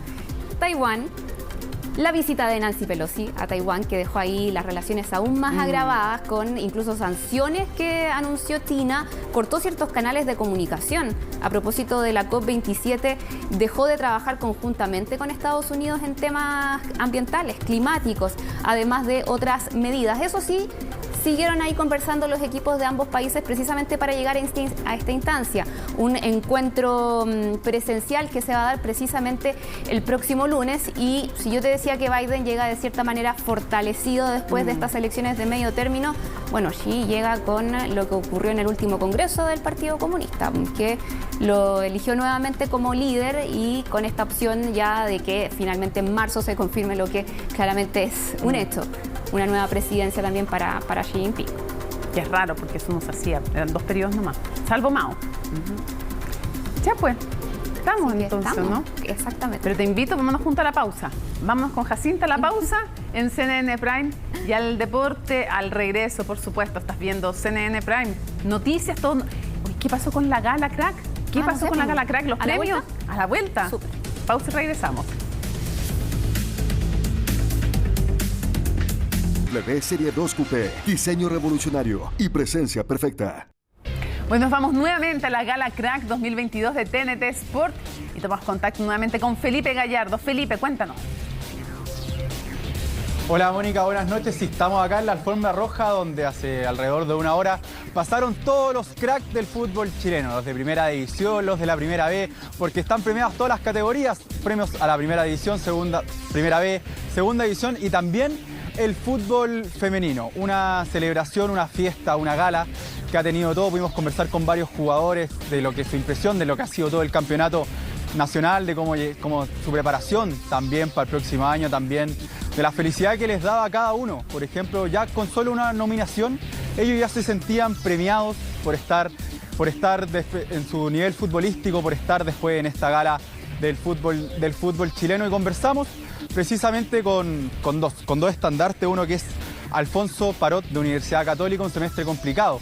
Taiwán. La visita de Nancy Pelosi a Taiwán, que dejó ahí las relaciones aún más agravadas, con incluso sanciones que anunció China, cortó ciertos canales de comunicación. A propósito de la COP27, dejó de trabajar conjuntamente con Estados Unidos en temas ambientales, climáticos, además de otras medidas. Eso sí, siguieron ahí conversando los equipos de ambos países precisamente para llegar a esta instancia. Un encuentro presencial que se va a dar precisamente el próximo lunes. Y si yo te decía que Biden llega de cierta manera fortalecido después de estas elecciones de medio término, bueno, Xi llega con lo que ocurrió en el último congreso del Partido Comunista, que lo eligió nuevamente como líder y con esta opción ya de que finalmente en marzo se confirme lo que claramente es un hecho. Una nueva presidencia también para Xi Jinping. Que es raro porque eso no se hacía, eran 2 periodos nomás, salvo Mao. Ya pues, estamos entonces, ¿no? Exactamente. Pero te invito, vámonos juntos a la pausa. Vámonos con Jacinta a la pausa en CNN Prime y al deporte al regreso, por supuesto. Estás viendo CNN Prime, noticias, todo. Uy, ¿qué pasó con la Gala Crack? ¿Qué pasó con la Gala Crack? ¿Los premios? ¿A la vuelta? Súper. Pausa y regresamos. W Serie 2 Coupé, diseño revolucionario y presencia perfecta. Bueno, nos vamos nuevamente a la Gala Crack 2022 de TNT Sport y tomamos contacto nuevamente con Felipe Gallardo. Felipe, cuéntanos. Hola Mónica, buenas noches. Sí, estamos acá en la alfombra roja donde hace alrededor de una hora pasaron todos los cracks del fútbol chileno, los de primera división, los de la primera B, porque están premiadas todas las categorías, premios a la primera división, primera B, segunda división y también el fútbol femenino. Una celebración, una fiesta, una gala que ha tenido todo. Pudimos conversar con varios jugadores de lo que es su impresión, de lo que ha sido todo el campeonato nacional, de cómo su preparación también para el próximo año, también de la felicidad que les daba a cada uno. Por ejemplo, ya con solo una nominación, ellos ya se sentían premiados por estar en su nivel futbolístico, por estar después en esta gala del fútbol chileno. Y conversamos precisamente con dos estandartes, uno que es Alfonso Parot, de Universidad Católica, un semestre complicado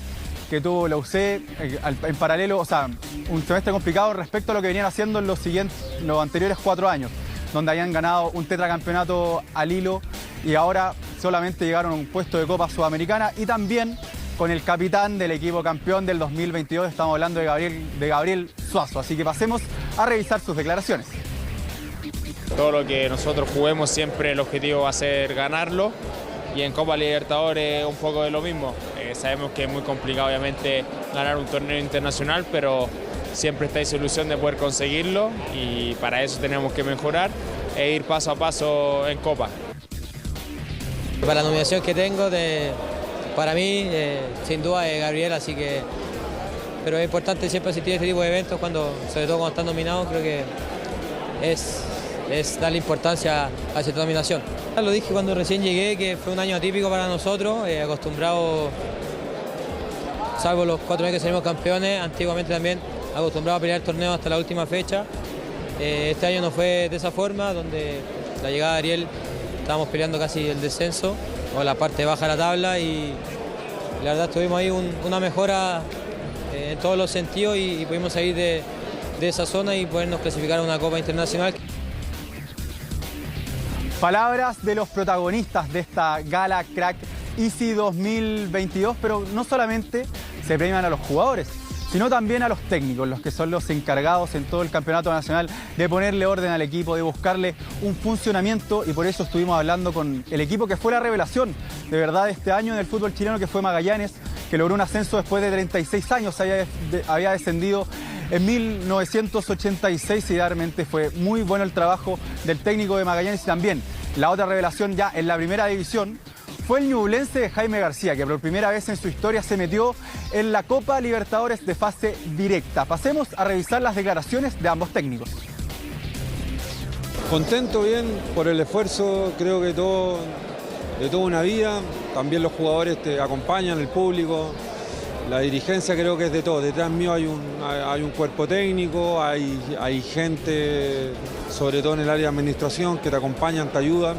que tuvo la UC en paralelo, o sea, un semestre complicado respecto a lo que venían haciendo en los anteriores 4 años, donde habían ganado un tetracampeonato al hilo y ahora solamente llegaron a un puesto de Copa Sudamericana, y también con el capitán del equipo campeón del 2022, estamos hablando de Gabriel Suazo. Así que pasemos a revisar sus declaraciones. Todo lo que nosotros juguemos siempre el objetivo va a ser ganarlo, y en Copa Libertadores un poco de lo mismo. Sabemos que es muy complicado obviamente ganar un torneo internacional, pero siempre está esa ilusión de poder conseguirlo, y para eso tenemos que mejorar e ir paso a paso en Copa. Para la nominación que tengo, para mí sin duda es Gabriel, así que, pero es importante siempre asistir a este tipo de eventos, sobre todo cuando están nominados. Creo que es darle importancia a esta nominación. Lo dije cuando recién llegué, que fue un año atípico para nosotros, acostumbrados, salvo los 4 años que salimos campeones, antiguamente también acostumbrados a pelear torneos hasta la última fecha. Este año no fue de esa forma, donde la llegada de Ariel estábamos peleando casi el descenso o la parte baja de la tabla, y la verdad tuvimos ahí una mejora en todos los sentidos, y pudimos salir de esa zona y podernos clasificar a una Copa Internacional. Palabras de los protagonistas de esta Gala Crack Easy 2022, pero no solamente se premian a los jugadores, sino también a los técnicos, los que son los encargados en todo el campeonato nacional de ponerle orden al equipo, de buscarle un funcionamiento, y por eso estuvimos hablando con el equipo que fue la revelación de verdad este año en el fútbol chileno, que fue Magallanes, que logró un ascenso después de 36 años, había descendido en 1986, y realmente fue muy bueno el trabajo del técnico de Magallanes. Y también la otra revelación ya en la primera división fue el ñublense de Jaime García, que por primera vez en su historia se metió en la Copa Libertadores de fase directa. Pasemos a revisar las declaraciones de ambos técnicos. Contento, bien, por el esfuerzo, creo que de toda una vida. También los jugadores te acompañan, el público. La dirigencia creo que es de todo. Detrás mío hay un cuerpo técnico, hay gente, sobre todo en el área de administración, que te acompañan, te ayudan.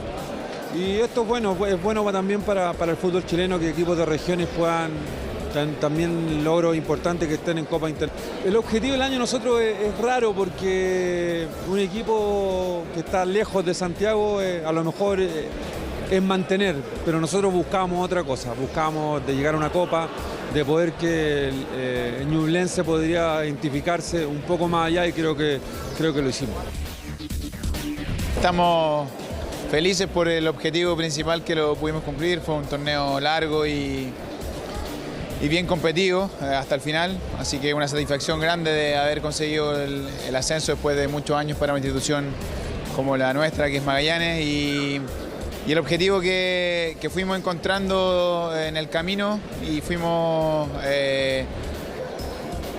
Y esto es bueno también para el fútbol chileno, que equipos de regiones puedan también logros importantes que estén en Copa Internacional. El objetivo del año nosotros es raro, porque un equipo que está lejos de Santiago a lo mejor es mantener, pero nosotros buscábamos otra cosa, buscábamos de llegar a una Copa, de poder que el ñublense podría identificarse un poco más allá, y creo que lo hicimos. Estamos felices por el objetivo principal, que lo pudimos cumplir. Fue un torneo largo y bien competitivo hasta el final, así que una satisfacción grande de haber conseguido el ascenso después de muchos años para una institución como la nuestra, que es Magallanes, y el objetivo que fuimos encontrando en el camino, y fuimos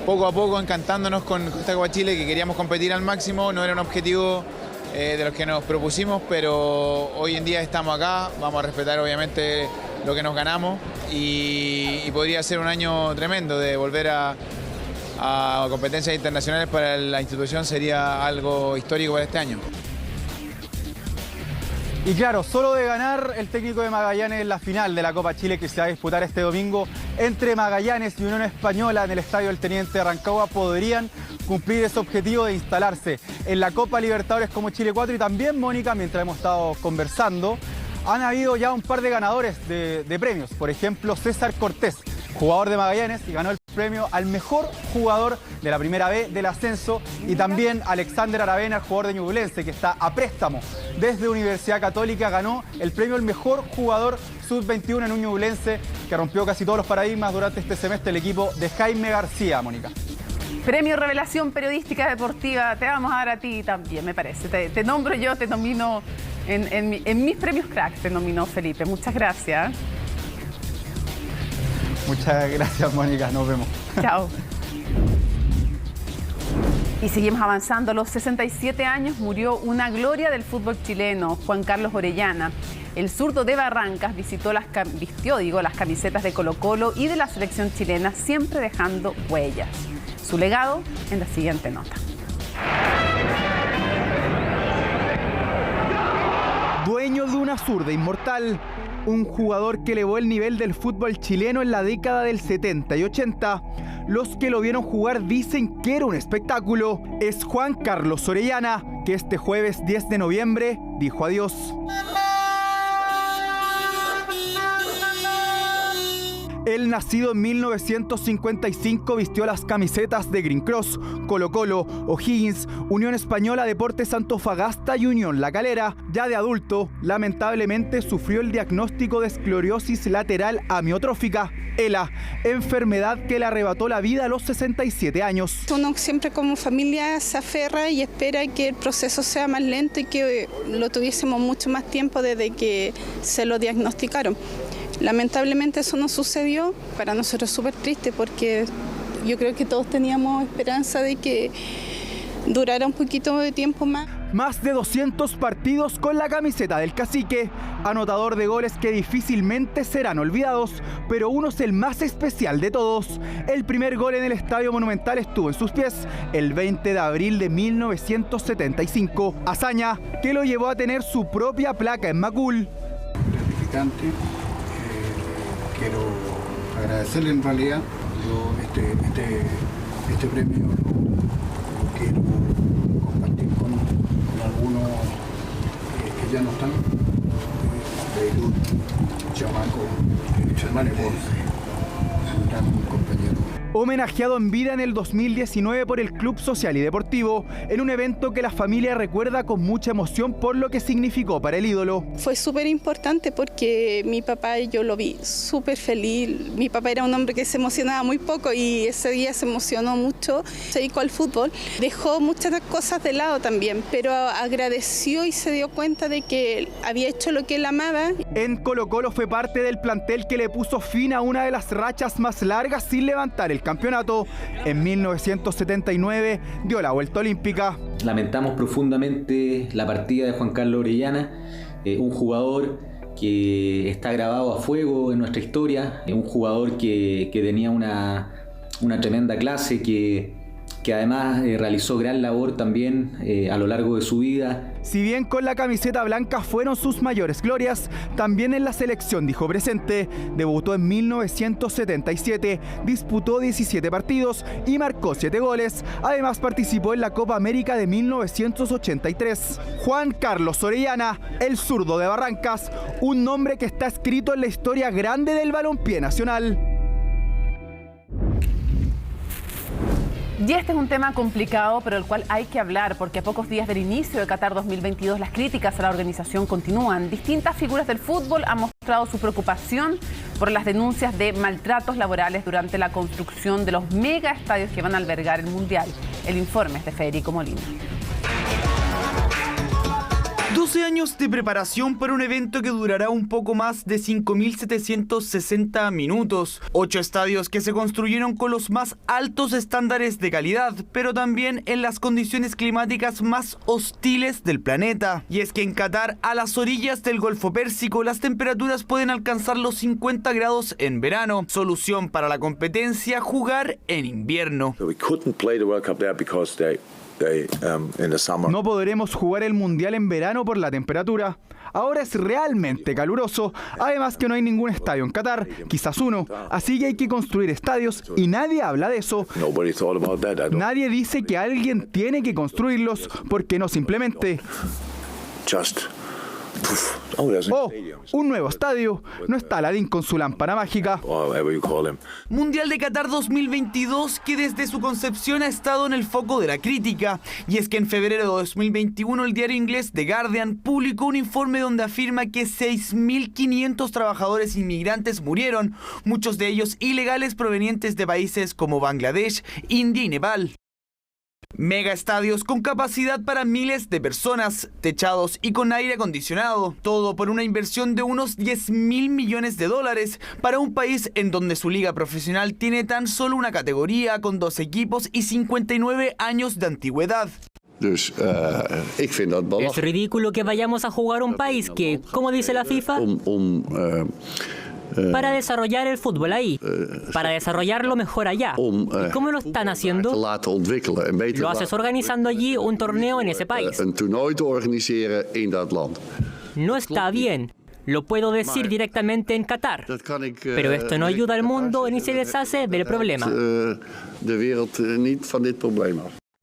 poco a poco encantándonos con esta Copa Chile, que queríamos competir al máximo. No era un objetivo de los que nos propusimos, pero hoy en día estamos acá, vamos a respetar obviamente lo que nos ganamos, y podría ser un año tremendo de volver a competencias internacionales. Para la institución sería algo histórico para este año. Y claro, solo de ganar el técnico de Magallanes en la final de la Copa Chile, que se va a disputar este domingo entre Magallanes y Unión Española en el Estadio del Teniente de Rancagua, podrían cumplir ese objetivo de instalarse en la Copa Libertadores como Chile 4. Y también, Mónica, mientras hemos estado conversando, han habido ya un par de ganadores de premios. Por ejemplo, César Cortés, jugador de Magallanes, y ganó el premio al mejor jugador de la primera B del ascenso, y también Alexander Aravena, el jugador de Ñublense, que está a préstamo desde Universidad Católica, ganó el premio al mejor jugador sub-21 en un Ñublense que rompió casi todos los paradigmas durante este semestre, el equipo de Jaime García, Mónica. Premio Revelación Periodística Deportiva, te vamos a dar a ti también, me parece. Te nombro yo, te nomino en mis premios crack, te nominó Felipe. Muchas gracias. Muchas gracias, Mónica. Nos vemos. Chao. Y seguimos avanzando. A los 67 años murió una gloria del fútbol chileno, Juan Carlos Orellana. El zurdo de Barrancas vistió las camisetas de Colo-Colo y de la selección chilena, siempre dejando huellas. Su legado en la siguiente nota. Dueño de una zurda inmortal, un jugador que elevó el nivel del fútbol chileno en la década del 70 y 80. Los que lo vieron jugar dicen que era un espectáculo. Es Juan Carlos Orellana, que este jueves 10 de noviembre dijo adiós. Él, nacido en 1955, vistió las camisetas de Green Cross, Colo-Colo, O'Higgins, Unión Española, Deportes Antofagasta y Unión La Calera. Ya de adulto, lamentablemente sufrió el diagnóstico de esclerosis lateral amiotrófica, ELA, enfermedad que le arrebató la vida a los 67 años. Uno siempre como familia se aferra y espera que el proceso sea más lento y que lo tuviésemos mucho más tiempo desde que se lo diagnosticaron. Lamentablemente eso no sucedió, para nosotros es súper triste porque yo creo que todos teníamos esperanza de que durara un poquito de tiempo más. Más de 200 partidos con la camiseta del Cacique, anotador de goles que difícilmente serán olvidados, pero uno es el más especial de todos. El primer gol en el Estadio Monumental estuvo en sus pies el 20 de abril de 1975, hazaña que lo llevó a tener su propia placa en Macul. Gratificante. Quiero agradecerle en realidad. Yo este premio lo quiero compartir con algunos que ya no están. Beirut, Chamaco, Germán Ponce, un gran compañero. Homenajeado en vida en el 2019 por el Club Social y Deportivo, en un evento que la familia recuerda con mucha emoción por lo que significó para el ídolo. Fue súper importante porque mi papá, yo lo vi súper feliz. Mi papá era un hombre que se emocionaba muy poco y ese día se emocionó mucho. Se dedicó al fútbol, dejó muchas cosas de lado también, pero agradeció y se dio cuenta de que había hecho lo que él amaba. En Colo-Colo fue parte del plantel que le puso fin a una de las rachas más largas sin levantar el campeonato. En 1979 dio la vuelta olímpica. Lamentamos profundamente la partida de Juan Carlos Orellana, un jugador que está grabado a fuego en nuestra historia, un jugador que tenía una tremenda clase, que además realizó gran labor también a lo largo de su vida. Si bien con la camiseta blanca fueron sus mayores glorias, también en la selección dijo presente. Debutó en 1977, disputó 17 partidos y marcó 7 goles. Además participó en la Copa América de 1983. Juan Carlos Orellana, el zurdo de Barrancas, un nombre que está escrito en la historia grande del balompié nacional. Y este es un tema complicado, pero del cual hay que hablar, porque a pocos días del inicio de Qatar 2022 las críticas a la organización continúan. Distintas figuras del fútbol han mostrado su preocupación por las denuncias de maltratos laborales durante la construcción de los mega estadios que van a albergar el Mundial. El informe es de Federico Molina. 12 años de preparación para un evento que durará un poco más de 5.760 minutos. 8 estadios que se construyeron con los más altos estándares de calidad, pero también en las condiciones climáticas más hostiles del planeta. Y es que en Qatar, a las orillas del Golfo Pérsico, las temperaturas pueden alcanzar los 50 grados en verano. Solución para la competencia, jugar en invierno. No podremos jugar el Mundial en verano por la temperatura. Ahora es realmente caluroso. Además que no hay ningún estadio en Qatar, quizás uno. Así que hay que construir estadios y nadie habla de eso. Nadie dice que alguien tiene que construirlos, porque no simplemente... un nuevo estadio. No está Aladín con su lámpara mágica. Mundial de Qatar 2022 que desde su concepción ha estado en el foco de la crítica. Y es que en febrero de 2021 el diario inglés The Guardian publicó un informe donde afirma que 6.500 trabajadores inmigrantes murieron, muchos de ellos ilegales provenientes de países como Bangladesh, India y Nepal. Mega estadios con capacidad para miles de personas, techados y con aire acondicionado, todo por una inversión de unos $10.000 millones para un país en donde su liga profesional tiene tan solo una categoría con 2 equipos y 59 años de antigüedad. Es ridículo que vayamos a jugar un país que, como dice la FIFA, para desarrollar el fútbol ahí, para desarrollarlo mejor allá. ¿Y cómo lo están haciendo? Lo haces organizando allí un torneo en ese país. No está bien. Lo puedo decir directamente en Qatar. Pero esto no ayuda al mundo ni se deshace del problema.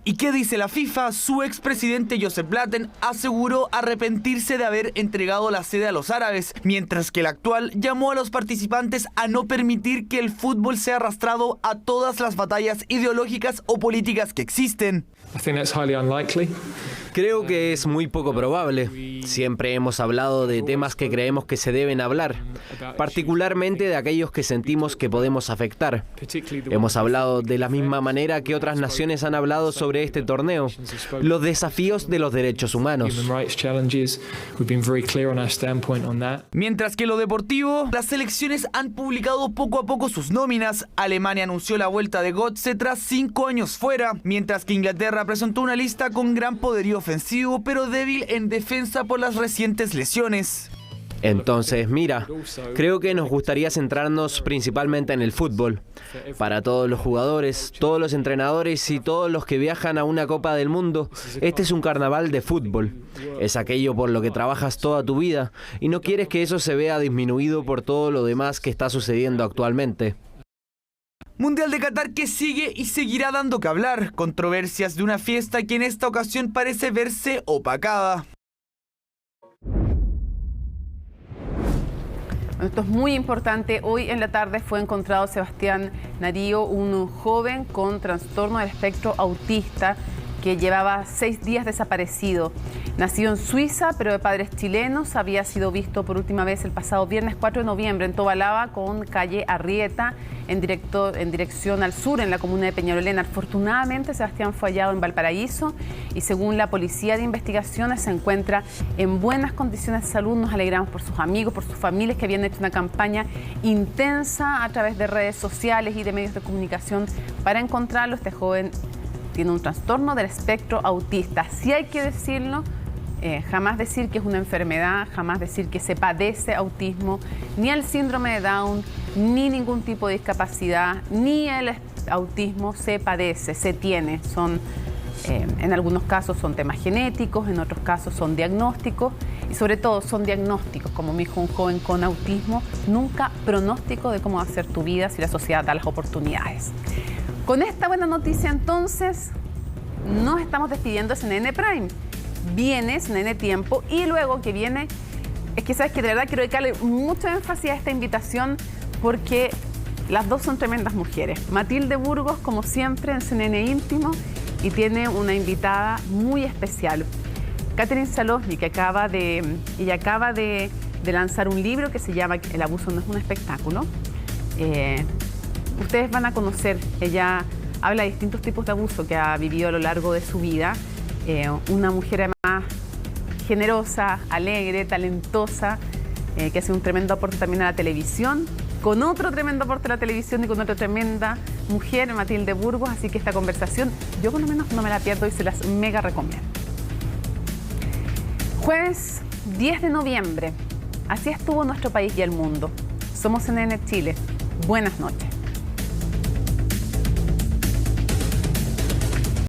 ¿Y qué dice la FIFA? Su expresidente Joseph Blatter aseguró arrepentirse de haber entregado la sede a los árabes, mientras que el actual llamó a los participantes a no permitir que el fútbol sea arrastrado a todas las batallas ideológicas o políticas que existen. Creo que es muy poco probable. Siempre hemos hablado de temas que creemos que se deben hablar, particularmente de aquellos que sentimos que podemos afectar. Hemos hablado de la misma manera que otras naciones han hablado sobre este torneo, los desafíos de los derechos humanos. Mientras que lo deportivo, las selecciones han publicado poco a poco sus nóminas. Alemania anunció la vuelta de Götze tras 5 años fuera, mientras que Inglaterra presentó una lista con gran poderío ofensivo, pero débil en defensa por las recientes lesiones. Entonces, mira, creo que nos gustaría centrarnos principalmente en el fútbol. Para todos los jugadores, todos los entrenadores y todos los que viajan a una Copa del Mundo, este es un carnaval de fútbol. Es aquello por lo que trabajas toda tu vida y no quieres que eso se vea disminuido por todo lo demás que está sucediendo actualmente. Mundial de Qatar que sigue y seguirá dando que hablar. Controversias de una fiesta que en esta ocasión parece verse opacada. Esto es muy importante. Hoy en la tarde fue encontrado Sebastián Narío, un joven con trastorno del espectro autista que llevaba 6 días desaparecido. Nacido en Suiza, pero de padres chilenos, había sido visto por última vez el pasado viernes 4 de noviembre en Tobalaba con calle Arrieta, en dirección al sur, en la comuna de Peñalolén. Afortunadamente, Sebastián fue hallado en Valparaíso y según la Policía de Investigaciones se encuentra en buenas condiciones de salud. Nos alegramos por sus amigos, por sus familias que habían hecho una campaña intensa a través de redes sociales y de medios de comunicación para encontrarlo. Este joven tiene un trastorno del espectro autista. Sí hay que decirlo, jamás decir que es una enfermedad, jamás decir que se padece autismo, ni el síndrome de Down, ni ningún tipo de discapacidad, ni el autismo se padece, se tiene. En algunos casos son temas genéticos, en otros casos son diagnósticos y sobre todo son diagnósticos, como me dijo un joven con autismo, nunca pronóstico de cómo va a ser tu vida si la sociedad da las oportunidades. Con esta buena noticia, entonces, nos estamos despidiendo de CNN Prime. Viene CNN Tiempo y luego que viene, es que sabes que de verdad quiero dedicarle mucho énfasis a esta invitación porque las dos son tremendas mujeres. Matilde Burgos, como siempre, en CNN Íntimo y tiene una invitada muy especial. Catherine Salosny, que acaba de lanzar un libro que se llama El abuso no es un espectáculo. Ustedes van a conocer, ella habla de distintos tipos de abuso que ha vivido a lo largo de su vida. Una mujer además generosa, alegre, talentosa, que hace un tremendo aporte también a la televisión, con otro tremendo aporte a la televisión y con otra tremenda mujer, Matilde Burgos. Así que esta conversación, yo por lo menos no me la pierdo y se las mega recomiendo. Jueves 10 de noviembre. Así estuvo nuestro país y el mundo. Somos CNN Chile. Buenas noches.